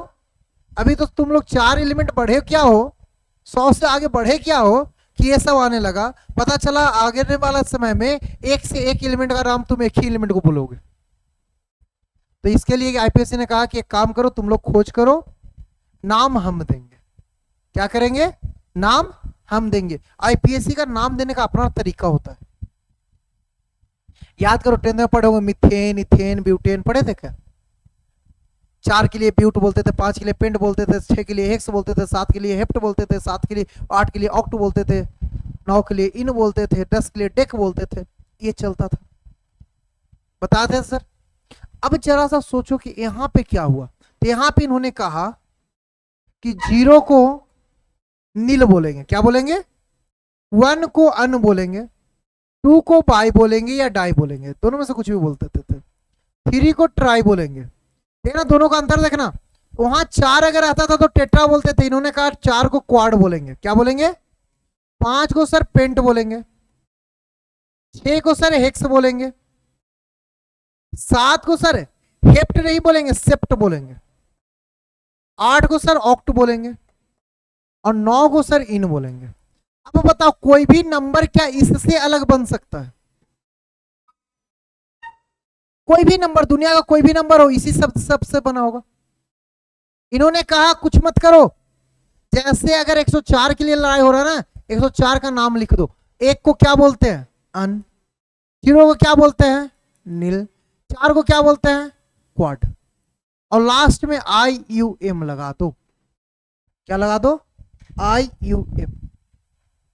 अभी तो तुम लोग 4 एलिमेंट बढ़े क्या हो, 100 से आगे बढ़े क्या हो कि ये सब आने लगा। पता चला आगे वाला समय में एक से एक एलिमेंट का नाम तुम एक ही एलिमेंट को बोलोगे। तो इसके लिए आईपीएससी ने कहा कि एक काम करो, तुम लोग खोज करो, नाम हम देंगे। क्या करेंगे, नाम हम देंगे। आईपीएससी का नाम देने का अपना तरीका होता है, याद करो 10th में पढ़े होंगे, मिथेन इथेन ब्यूटेन पढ़े थे क्या। 4 के लिए ब्यूट बोलते थे, 5 के लिए पेंट बोलते थे, 6 के लिए हेक्स बोलते थे, 7 के लिए हेप्ट बोलते थे, 7 के लिए 8 के लिए ऑक्ट बोलते थे, 9 के लिए इन बोलते थे, 10 के लिए डेक बोलते थे। ये चलता था, बताते हैं सर। अब जरा सा सोचो कि यहां पे क्या हुआ। तो यहां पे इन्होंने कहा कि 0 को नील बोलेंगे, क्या बोलेंगे, 1 को अन बोलेंगे, टू को बाई बोलेंगे या डाई बोलेंगे, दोनों में से कुछ भी बोलते थे। थ्री को ट्राई बोलेंगे, ठीक है ना, दोनों का अंतर देखना। वहां चार अगर आता था तो टेट्रा बोलते थे, इन्होंने कहा चार को क्वाड बोलेंगे, क्या बोलेंगे? पांच को सर पेंट बोलेंगे, छह को सर हेक्स बोलेंगे, सात को सर हेप्ट नहीं बोलेंगे, सेप्ट बोलेंगे, आठ को सर ऑक्ट बोलेंगे, और नौ को सर इन बोलेंगे। अब बताओ कोई भी नंबर क्या इससे अलग बन सकता है? कोई भी नंबर, दुनिया का कोई भी नंबर हो इसी सब से बना होगा। इन्होंने कहा कुछ मत करो, जैसे अगर 104 के लिए लड़ाई हो रहा है ना, 104 का नाम लिख दो। एक को क्या बोलते हैं? अन। जीरो को क्या बोलते हैं? नील। चार को क्या बोलते हैं? क्वाड। और लास्ट में आई यू एम लगा दो। क्या लगा दो? आई यू एम।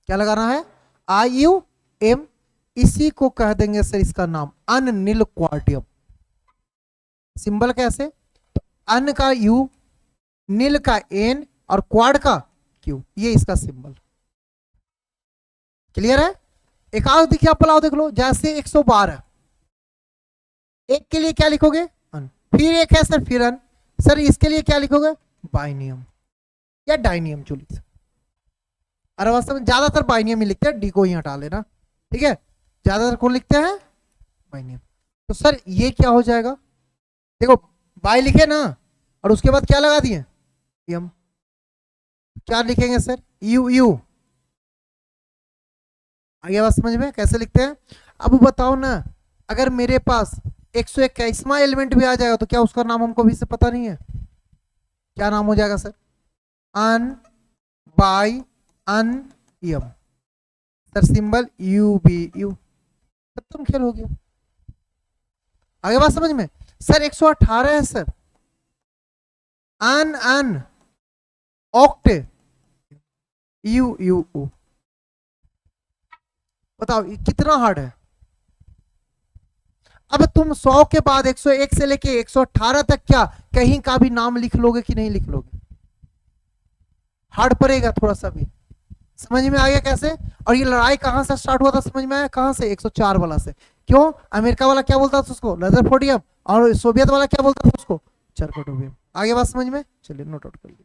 क्या लगाना है? आई यू एम। इसी को कह देंगे सर इसका नाम अननील क्वाडियम। सिंबल कैसे? तो अन का यू, नील का एन, और क्वाड का क्यू, ये इसका सिंबल। क्लियर है? एक आग देखिए, आप बुलाओ देख लो, जैसे 112, एक के लिए क्या लिखोगे? अन। फिर एक है सर फिर अन, सर इसके लिए क्या लिखोगे? बाइनियम या डाइनियम, जो लिख सकते। अरे वास्तव में ज्यादातर बाइनियम ही लिखते हैं, डी को ही हटा लेना, ठीक है। ज्यादातर कौन लिखते हैं? बाइनियम। तो सर ये क्या हो जाएगा? देखो, बाई लिखे ना, और उसके बाद क्या लगा दिए? यम। क्या लिखेंगे सर? You you. आगे बात समझ में कैसे लिखते हैं? अब बताओ ना, अगर मेरे पास 121वां एलिमेंट भी आ जाएगा तो क्या उसका नाम हमको भी से पता नहीं है? क्या नाम हो जाएगा sir? Un, bi, un, ium. Sir symbol U B U. खत्म, खेल हो गया। आगे बात समझ में? सर 118 है sir, un un, oct, U U O. बताओ ये कितना हार्ड है? अब तुम 100 के बाद 101 से लेके 118 तक क्या कहीं का भी नाम लिख लोगे कि नहीं लिख लोगे? हार्ड पड़ेगा थोड़ा सा भी। समझ में आ गया कैसे? और ये लड़ाई कहां से स्टार्ट हुआ था समझ में आया? कहां से? 104 वाला से। क्यों? अमेरिका वाला क्या बोलता था उसको? रदरफोर्डियम। और सोवियत वाला क्या बोलता था उसको? चरकोटोवियम। आगे बात समझ में? चलिए नोट आउट कर लीजिए।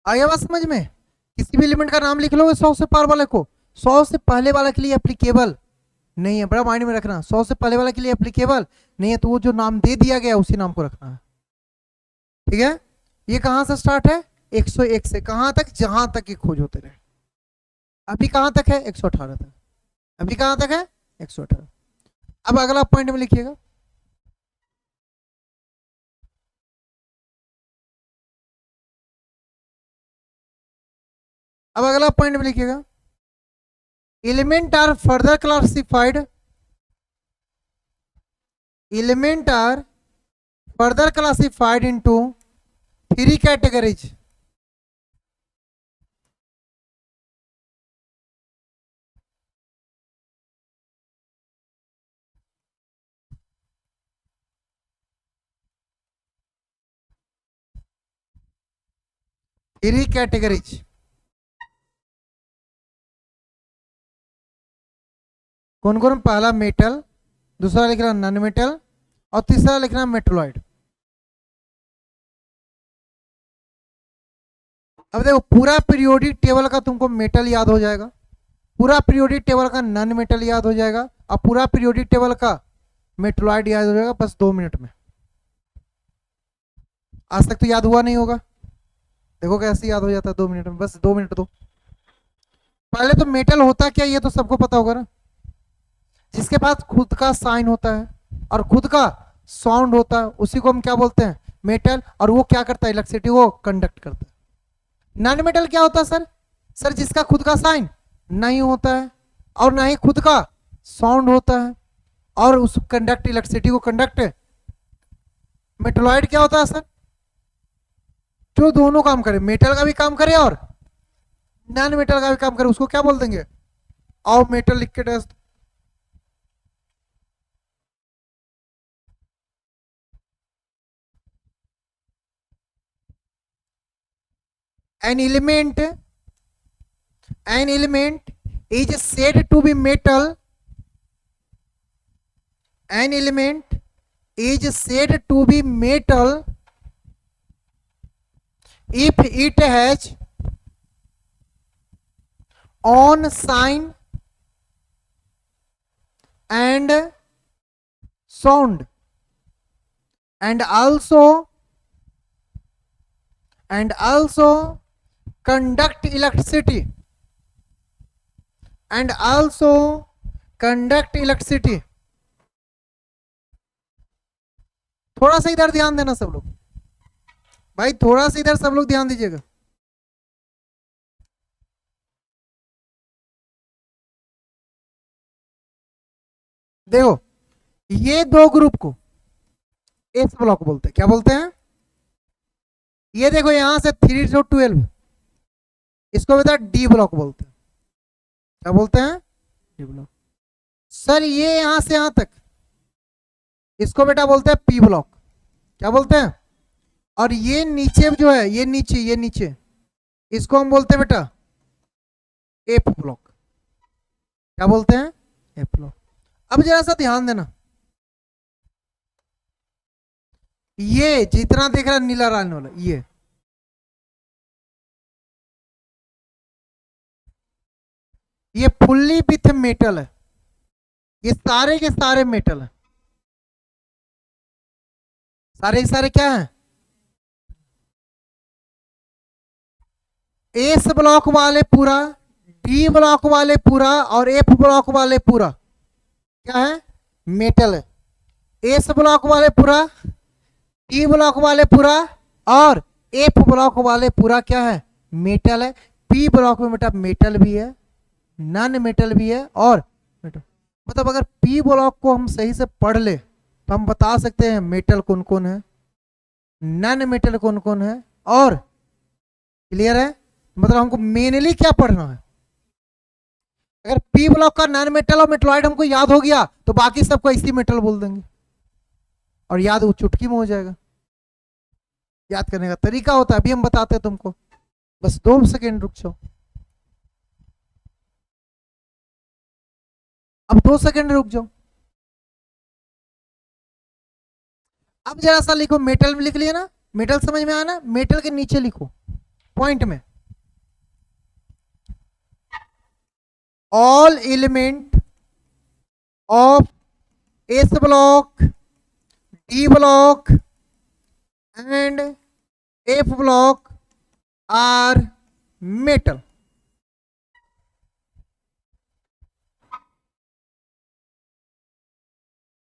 आ गया बात समझ में? किसी भी एलिमेंट का नाम लिख लोगे 100 से पार वाले को, 100 से पहले वाला के लिए एप्लीकेबल नहीं है, बड़ा माइंड में रखना, 100 से पहले वाला के लिए एप्लीकेबल नहीं है, तो वो जो नाम दे दिया गया उसी नाम को रखना है, ठीक है? ये कहां से स्टार्ट है? 101 से कहां तक? जहां तक की खोज होते रहे। अभी कहां तक है? 118 तक। अभी कहां तक है? 118। अब अगला पॉइंट में लिखिएगा, अब अगला पॉइंट में लिखिएगा, element are further classified, element are further classified into 3 categories. Three categories. कौन कौन? पहला मेटल, दूसरा लिख रहा नॉन मेटल, और तीसरा लिख रहा मेटलॉइड। अब देखो, पूरा पीरियोडिक टेबल का तुमको मेटल याद हो जाएगा, पूरा पीरियोडिक टेबल का नॉन मेटल याद हो जाएगा, और पूरा पीरियोडिक टेबल का मेटलॉइड याद हो जाएगा, बस 2 मिनट में। आज तक तो याद हुआ नहीं होगा, देखो कैसे याद हो जाता है 2 मिनट में, बस 2 मिनट दो। पहले तो मेटल होता क्या ये तो सबको पता होगा ना, जिसके पास खुद का साइन होता है और खुद का साउंड होता है उसी को हम क्या बोलते हैं? मेटल। और वो क्या करता है? इलेक्ट्रिसिटी को कंडक्ट करता है। नॉन मेटल क्या होता है सर? सर जिसका खुद का साइन नहीं होता है और ना ही खुद का साउंड होता है और उस कंडक्ट इलेक्ट्रिसिटी को कंडक्ट। मेटलॉइड क्या होता है सर? जो दोनों काम करे, मेटल का भी काम करे और नॉन मेटल का भी काम करे, उसको क्या बोल देंगे? आओ मेटल लिख के test. an element an element is said to be metal, an element is said to be metal if it has on sign and sound and also conduct electricity and also conduct electricity। थोड़ा सा इधर ध्यान देना सब लोग, भाई थोड़ा सा इधर सब लोग ध्यान दीजिएगा। देखो, ये दो ग्रुप को एस ब्लॉक बोलते हैं। क्या बोलते हैं? ये देखो यहां से 3 to 12, इसको बेटा डी ब्लॉक बोलते हैं। क्या बोलते हैं? D block. सर ये यहां से यहां तक, इसको बेटा बोलते हैं पी ब्लॉक। क्या बोलते हैं? और ये नीचे जो है, ये नीचे इसको हम बोलते हैं बेटा एफ ब्लॉक। क्या बोलते हैं? F block. अब जरा सा ध्यान देना, ये जितना देख रहा नीला रंग वाला, ये फुल्ली विथ मेटल है, ये सारे के सारे मेटल है, सारे के सारे क्या है? एस ब्लॉक वाले पूरा, डी ब्लॉक वाले पूरा और एफ ब्लॉक वाले पूरा क्या है? मेटल है। एस ब्लॉक वाले पूरा, डी ब्लॉक वाले पूरा और एफ ब्लॉक वाले पूरा क्या है? मेटल है। पी ब्लॉक में बेटा मेटल भी है, नॉन मेटल भी है और मेटल। मतलब अगर पी ब्लॉक को हम सही से पढ़ ले तो हम बता सकते हैं मेटल कौन कौन है, नॉन मेटल कौन कौन है, और क्लियर है? मतलब हमको मेनली क्या पढ़ना है। अगर पी ब्लॉक का नॉन मेटल और मेटलॉइड हमको याद हो गया तो बाकी सबको इसी मेटल बोल देंगे और याद वो चुटकी में हो जाएगा। याद करने का तरीका होता है, अभी हम बताते हैं तुमको, बस 2 सेकेंड रुक जाओ। अब 2 सेकेंड रुक जाओ। अब जरा सा लिखो, मेटल में लिख लिया ना, मेटल समझ में आया ना? मेटल के नीचे लिखो, पॉइंट में, all element of S block, D block and F block are metal.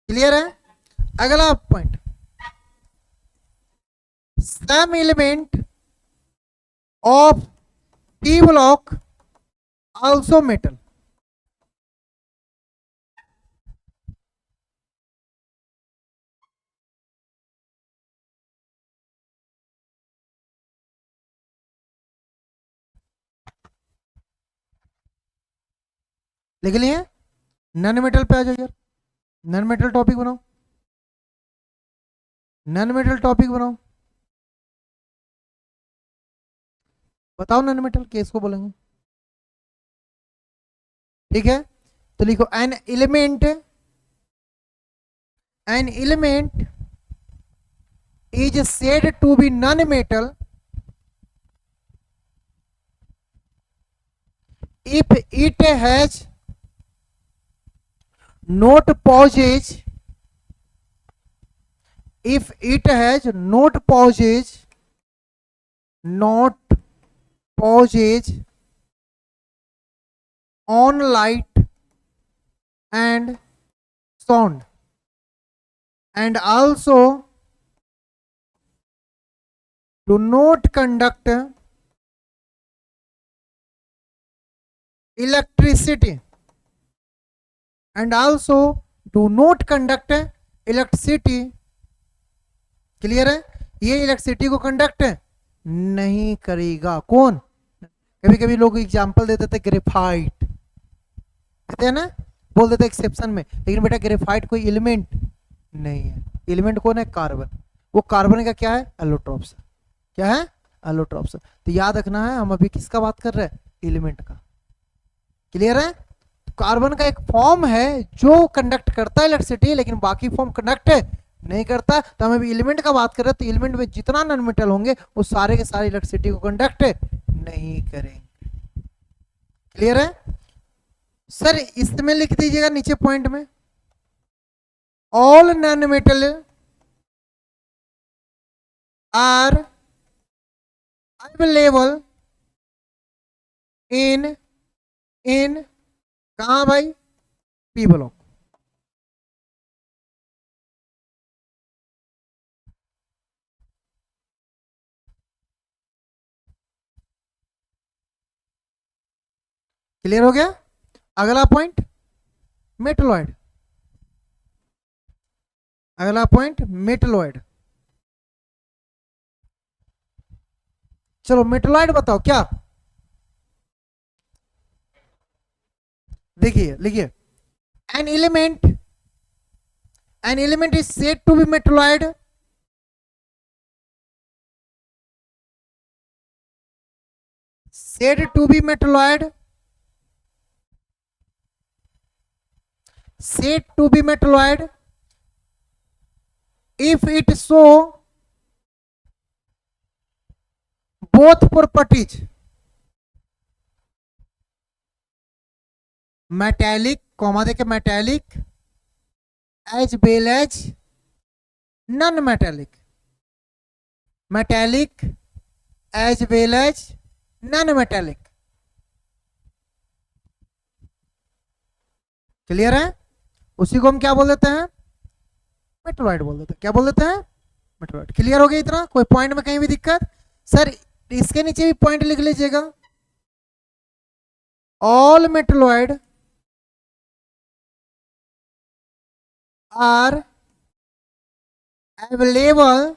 Clear है? अगला point, some element of P block also metal. लिख लिए? नॉन मेटल पे आ जाओ यार, नॉन मेटल टॉपिक बनाओ, नॉन मेटल टॉपिक बनाओ, बताओ नॉन मेटल केस को बोलेंगे। ठीक है, तो लिखो an element is said to be non metal if it has not pauses, if it has not pauses on light and sound, and also do not conduct electricity, and also do not conduct electricity। Clear है? ये electricity को conduct नहीं करेगा। कौन? कभी कभी लोग example देते थे ग्रेफाइट, देते हैं ना, बोल देते एक्सेप्शन में, लेकिन बेटा ग्रेफाइट कोई एलिमेंट नहीं है। एलिमेंट कौन है? कार्बन। वो कार्बन का क्या है? एलोट्रॉप्स। क्या है? एलोट्रॉप्स। तो याद रखना है, हम अभी किसका बात कर रहे हैं? एलिमेंट का। क्लियर है? तो कार्बन का एक फॉर्म है जो कंडक्ट करता है इलेक्ट्रिसिटी, लेकिन बाकी फॉर्म कंडक्ट नहीं करता। तो हम अभी एलिमेंट का बात कर रहे हैं, तो एलिमेंट में जितना नॉन मेटल होंगे वो सारे के सारे इलेक्ट्रिसिटी को कंडक्ट नहीं करेंगे। क्लियर है? सर इसमें लिख दीजिएगा नीचे पॉइंट में, all non metal are available in कहा भाई? P block. क्लियर हो गया? अगला पॉइंट मेटलॉइड। अगला पॉइंट मेटलॉइड। चलो मेटलॉइड बताओ क्या? देखिए लिखिए, an element is said to be metalloid if it show both properties, metallic, comma देके metallic as well as non metallic, metallic as well as non metallic। Clear है? उसी को हम क्या बोल देते हैं? मेटलॉइड बोल देते हैं। क्या बोल देते हैं? मेटलॉइड। क्लियर हो गया इतना? कोई पॉइंट में कहीं भी दिक्कत? सर इसके नीचे भी पॉइंट लिख लीजिएगा, all metalloid are available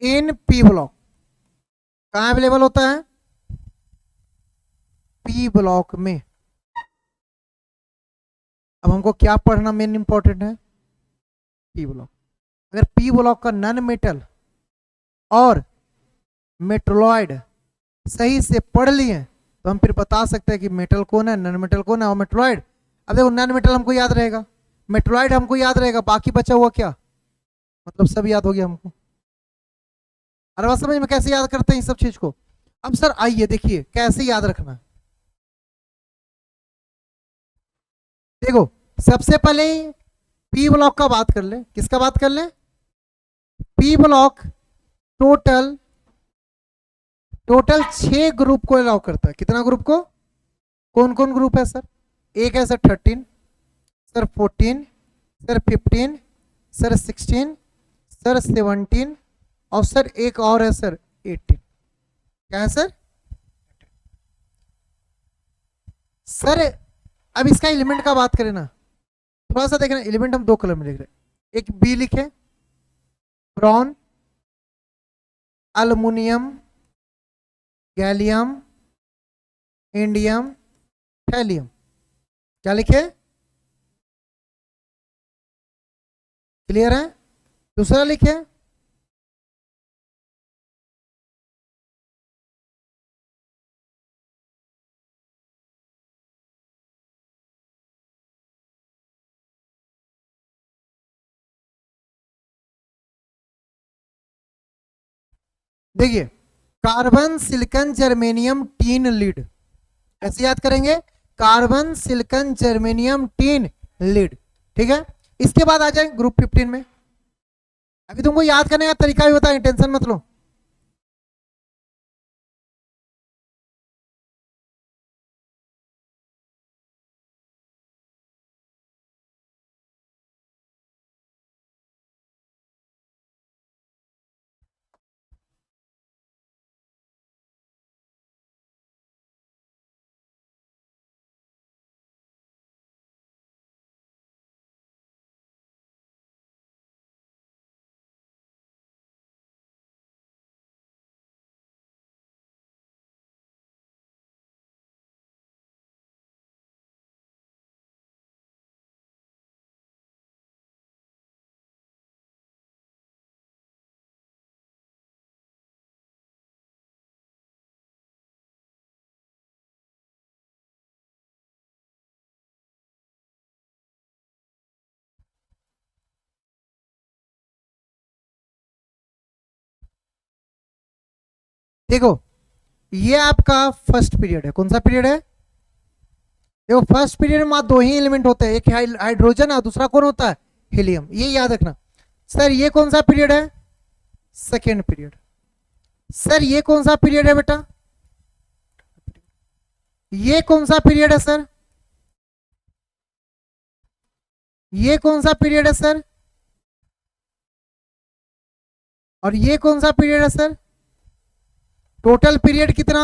in P block. कहां अवेलेबल होता है? पी ब्लॉक में। अब हमको क्या पढ़ना मेन इंपॉर्टेंट है? P block. अगर पी ब्लॉक का नॉन मेटल और मेटलॉइड सही से पढ़ लिए तो हम फिर बता सकते हैं कि मेटल कौन है, नॉन मेटल कौन है और मेटलॉइड। अब देखो नॉन मेटल हमको याद रहेगा, मेटलॉइड हमको याद रहेगा, बाकी बचा हुआ क्या? मतलब सब याद हो गया हमको। अरे बात समझ में कैसे याद करते हैं इस सब चीज को? अब सर आइए देखिए कैसे याद रखना है। देखो सबसे पहले पी ब्लॉक का बात कर ले, किसका बात कर ले? P block total total 6 group को अलाउ करता है। कितना ग्रुप को? कौन कौन ग्रुप है सर? एक है sir 13, sir 14, sir 15, sir 16, sir 17 और सर एक और है सर 18। क्या है सर? सर अब इसका एलिमेंट का बात करें ना, थोड़ा सा देखना, एलिमेंट हम 2 कलर में लिख रहे हैं। एक बी लिखे, boron, aluminium, gallium, indium, thallium. क्या लिखे? क्लियर है? दूसरा लिखे, देखिए carbon silicon germanium tin lead. कैसे याद करेंगे? Carbon silicon germanium tin lead. ठीक है, इसके बाद आ जाए ग्रुप 15 में। अभी तुमको याद करने का तरीका भी बताएं, टेंशन मत लो। देखो ये आपका फर्स्ट पीरियड है। कौन सा पीरियड है? देखो फर्स्ट पीरियड में 2 ही एलिमेंट होते हैं, एक हाइड्रोजन और दूसरा कौन होता है? हीलियम। ये याद रखना। सर ये कौन सा पीरियड है? Second period. सर ये कौन सा पीरियड है बेटा? ये कौन सा पीरियड है सर? ये कौन सा पीरियड है सर? और ये कौन सा पीरियड है सर? टोटल पीरियड कितना?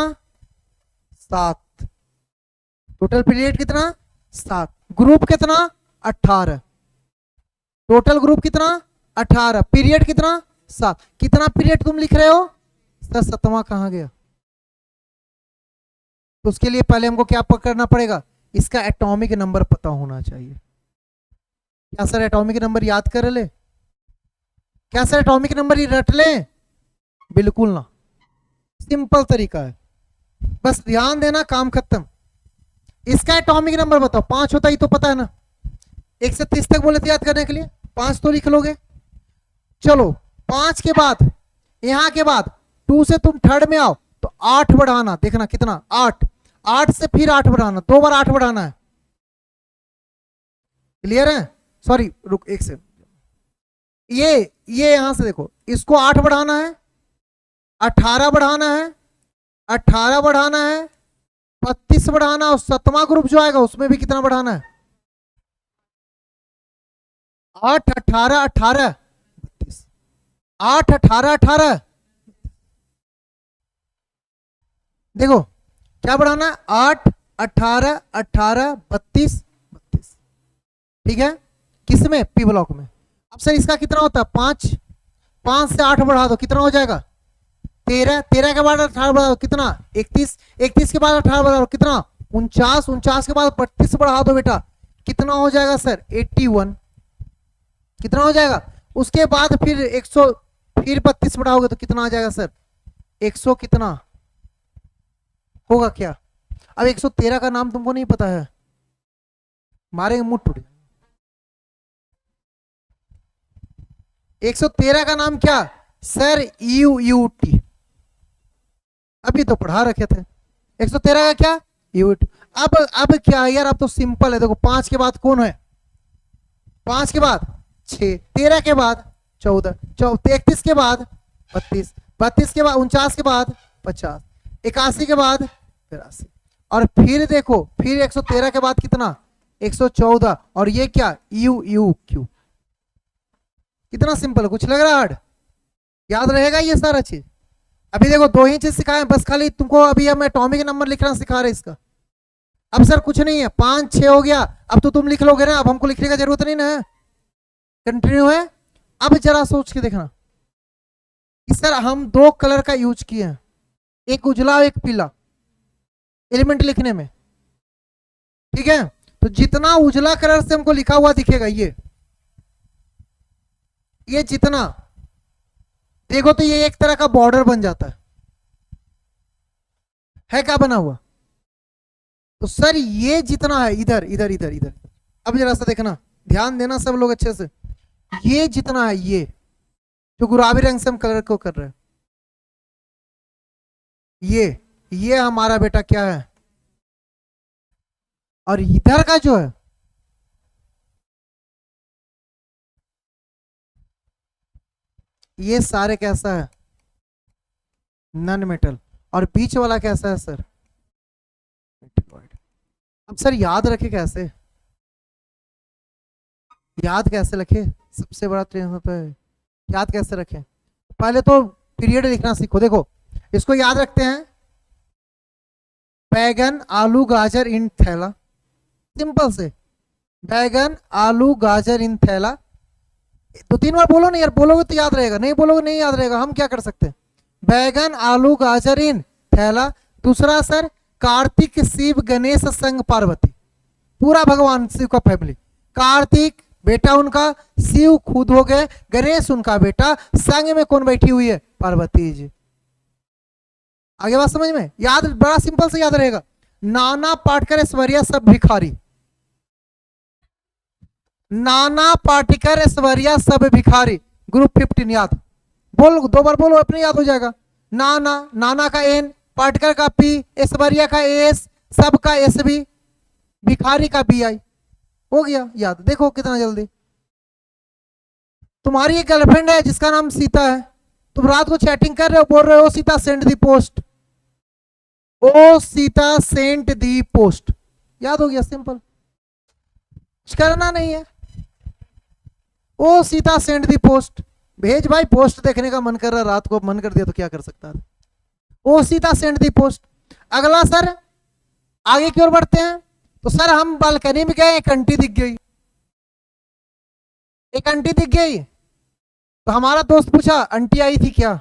7। टोटल पीरियड कितना? 7। ग्रुप कितना? 18। टोटल ग्रुप कितना? 18। पीरियड कितना? 7। कितना पीरियड तुम लिख रहे हो सर? 7वां कहां गया? तो उसके लिए पहले हमको क्या करना पड़ेगा? इसका एटॉमिक नंबर पता होना चाहिए। क्या सर एटॉमिक नंबर याद कर ले? क्या सर एटॉमिक नंबर ही रट ले? बिल्कुल ना, सिंपल तरीका है, बस ध्यान देना, काम खत्म। इसका एटॉमिक नंबर बताओ। 5 होता ही तो पता है ना, 1 से 30 तक बोले थे याद करने के लिए, 5 तो लिख लोगे। चलो 5 के बाद, यहां के बाद 2 से तुम थर्ड में आओ तो 8 बढ़ाना, देखना कितना? 8। 8 से फिर 8 बढ़ाना, 2 बार 8 बढ़ाना है। क्लियर है? सॉरी रुक एक से, ये यहां से देखो, इसको 8 बढ़ाना है, 18 बढ़ाना है, 18 बढ़ाना है, 32 बढ़ाना, और 7वां ग्रुप जो आएगा उसमें भी कितना बढ़ाना है? 8 18 18 32। 8 18 18। देखो क्या बढ़ाना है? 8 18 18 32 32। ठीक है, किसमें? पी ब्लॉक में। अब सर इसका कितना होता है? 5। 5 से 8 बढ़ा दो, कितना हो जाएगा? 13। 13 के बाद 18 बढ़ा दो, कितना? 31। 31 के बाद 18 बढ़ा दो, कितना? 49। 49 के बाद 32 बढ़ा दो बेटा, कितना हो जाएगा सर? 81। कितना हो जाएगा? उसके बाद फिर 100, फिर 32 बढ़ाओगे तो कितना आ जाएगा सर? 100 कितना होगा क्या? अब 113 का नाम तुमको नहीं पता है, मारेंगे मुंह टूट। 113 का नाम क्या सर? यूयूटी। अभी तो पढ़ा रखे थे। 113 का क्या यूट। अब क्या यार, अब तो सिंपल है। देखो 5 के बाद कौन है, 5 के बाद 6, 13 के बाद 14, 33 के बाद 32, 32 के बाद 49 के बाद 50, 81 के बाद 83, और फिर देखो फिर 113 के बाद कितना 114, और ये क्या यू यू क्यू। कितना सिंपल है, कुछ लग रहा है हार्ड? याद रहेगा ये सारा चीज। अभी देखो 2 ही चीज सिखाए बस, खाली तुमको अभी हम एटॉमिक नंबर लिखना सिखा रहे इसका। अब सर कुछ नहीं है, 5 6 हो गया, अब तो तुम लिख लोगे ना, अब हमको लिखने का जरूरत नहीं ना, कंटिन्यू है। अब जरा सोच के देखना कि सर हम 2 कलर का यूज किए हैं, एक उजला और एक पीला एलिमेंट लिखने में, ठीक है। तो जितना उजला कलर से हमको लिखा हुआ दिखेगा ये जितना देखो तो ये एक तरह का बॉर्डर बन जाता है क्या बना हुआ। तो सर ये जितना है इधर इधर इधर इधर, अब जरा सा देखना, ध्यान देना सब लोग अच्छे से, ये जितना है ये जो गुलाबी रंग से हम कलर को कर रहे हैं, ये हमारा बेटा क्या है, और इधर का जो है ये सारे कैसा है नॉन मेटल, और बीच वाला कैसा है सर मेटलॉइड। अब सर याद रखे कैसे, याद कैसे रखे, सबसे बड़ा ट्रेन पे याद कैसे रखें। पहले तो पीरियड लिखना सीखो। देखो इसको याद रखते हैं, बैगन आलू गाजर इन थैला, सिंपल से बैगन आलू गाजर इन थैला। 2-3 बार बोलो ना यार, बोलोगे तो याद रहेगा, नहीं बोलोगे नहीं याद रहेगा। हम क्या कर सकते हैं, बैगन आलू गाजर इन थैला। दूसरा सर कार्तिक शिव गणेश संग पार्वती, पूरा भगवान शिव का फैमिली, कार्तिक बेटा उनका, शिव खुद हो गए, गणेश उनका बेटा, संग में कौन बैठी हुई है पार्वती जी। आगे बात समझ में, याद बड़ा सिंपल से याद रहेगा। नाना पाटकर ऐश्वर्या सब भिखारी, नाना पाटेकर ऐश्वर्या सब भिखारी, ग्रुप 15 याद। बोल 2 बार बोलो, अपने याद हो जाएगा। नाना, नाना का एन, पाटेकर का पी, ऐश्वर्या का एस, सब का एस बी, भिखारी का बी आई, हो गया याद। देखो कितना जल्दी। तुम्हारी एक गर्लफ्रेंड है जिसका नाम सीता है, तुम रात को चैटिंग कर रहे हो, बोल रहे हो सीता सेंड दी पोस्ट, ओ सीता सेंट दी पोस्ट, याद हो गया, सिंपल, कुछ करना नहीं है। ओ सीता सेंड दी पोस्ट, भेज भाई, पोस्ट देखने का मन कर रहा, रात को मन कर दिया तो क्या कर सकता है। ओ सीता सेंड दी पोस्ट। अगला सर आगे की ओर बढ़ते हैं, तो सर हम बालकनी में गए, एक आंटी दिख गई, एक आंटी दिख गई, तो हमारा दोस्त पूछा आंटी आई थी क्या,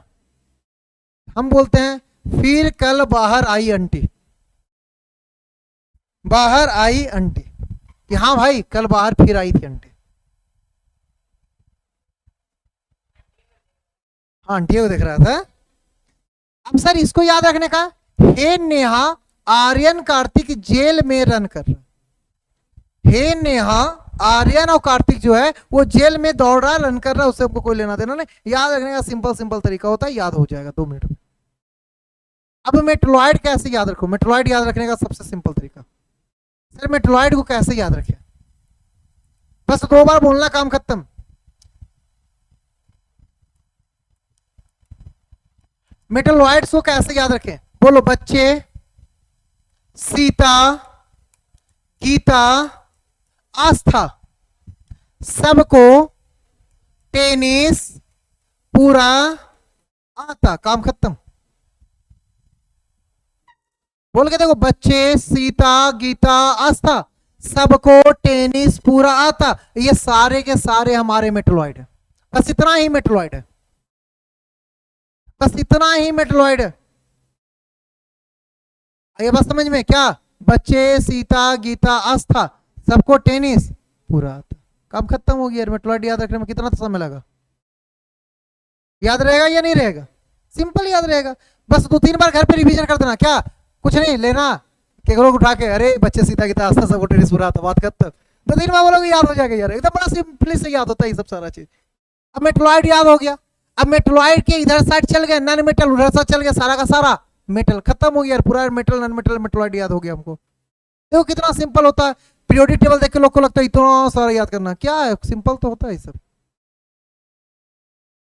हम बोलते हैं फिर कल बाहर आई आंटी, बाहर आई आंटी, कि हाँ भाई कल बाहर फिर आई थी आंटी। हाँ आंटी को देख रहा था। अब सर इसको याद रखने का, हे नेहा आर्यन कार्तिक जेल में रन कर रहा, हे नेहा आर्यन और कार्तिक जो है वो जेल में दौड़ रहा, रन कर रहा है, उससे हमको कोई लेना देना नहीं। याद रखने का सिंपल सिंपल तरीका होता है, याद हो जाएगा 2 मिनट में। अब मेटलॉइड कैसे याद रखो, मेटलॉइड याद रखने का सबसे सिंपल तरीका, सर मेटलॉइड को कैसे याद रखें, बस 2 बार बोलना, काम खत्म। मेटलॉइड्स को कैसे याद रखें, बोलो बच्चे, सीता, गीता, आस्था, सबको टेनिस पूरा आता, काम खत्म। बोल के देखो, बच्चे, सीता, गीता, आस्था, सबको टेनिस पूरा आता, ये सारे के सारे हमारे मेटलॉइड है। बस इतना ही मेटलॉइड है, बस इतना ही मेटलॉइड है। ये बस समझ में, क्या बच्चे, सीता, गीता, आस्था, सबको टेनिस पूरा आता, काम खत्म हो गया। मेटलॉइड याद रखने में कितना समय लगा, याद रहेगा या नहीं रहेगा, सिंपल याद रहेगा। बस 2-3 बार घर पे रिवीजन कर देना, क्या कुछ नहीं लेना, केकरो उठा के अरे बच्चे, सीता, गीता, आस्था, सबको टेनिस पूरा आता, बात खत्म। 2-3 बार बोलोगे याद हो जाएगा यार, एकदम बड़ा सिंपली से याद होता है ये सब सारा चीज। अब मेटलॉइड याद हो गया, अब मेटलॉइड के इधर साइड चल गए, नॉन मेटल उधर साइड चल गया, सारा का सारा मेटल, खत्म हो गया यार, पूरा मेटल नॉन मेटल मेटलॉइड याद हो गया हमको। देखो कितना सिंपल होता है। पीरियोडिक टेबल देख के लोग को लगता है इतना सारा याद करना, क्या है, सिंपल तो होता है ये सब।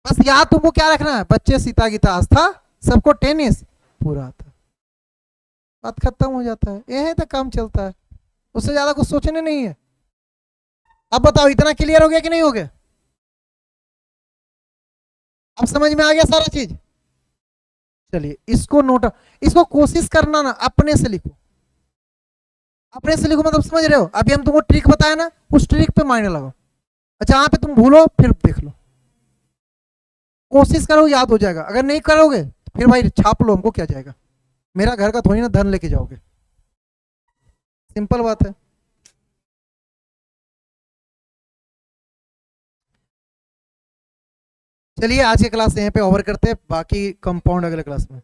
बस याद तुमको क्या रखना है, बच्चे सीता गीता आस्था सबको टेनिस पूरा आता है, बात खत्म हो जाता है, यही तक काम चलता है, उससे ज्यादा कुछ सोचने नहीं है। अब बताओ इतना क्लियर हो गया कि नहीं हो गया? अब समझ में आ गया सारा चीज? चलिए इसको नोट, इसको कोशिश करना ना अपने से लिखो, अपने से लिखो मतलब समझ रहे हो, अभी हम तुमको ट्रिक बताया ना, उस ट्रिक पे मायने लगाओ। अच्छा यहाँ पे तुम भूलो फिर देख लो, कोशिश करो याद हो जाएगा, अगर नहीं करोगे फिर भाई छाप लो, हमको क्या जाएगा, मेरा घर का थोड़ी ना धन लेके जाओगे, सिंपल बात है। चलिए आज की क्लास यहीं पे ओवर करते हैं, बाकी कंपाउंड अगले क्लास में।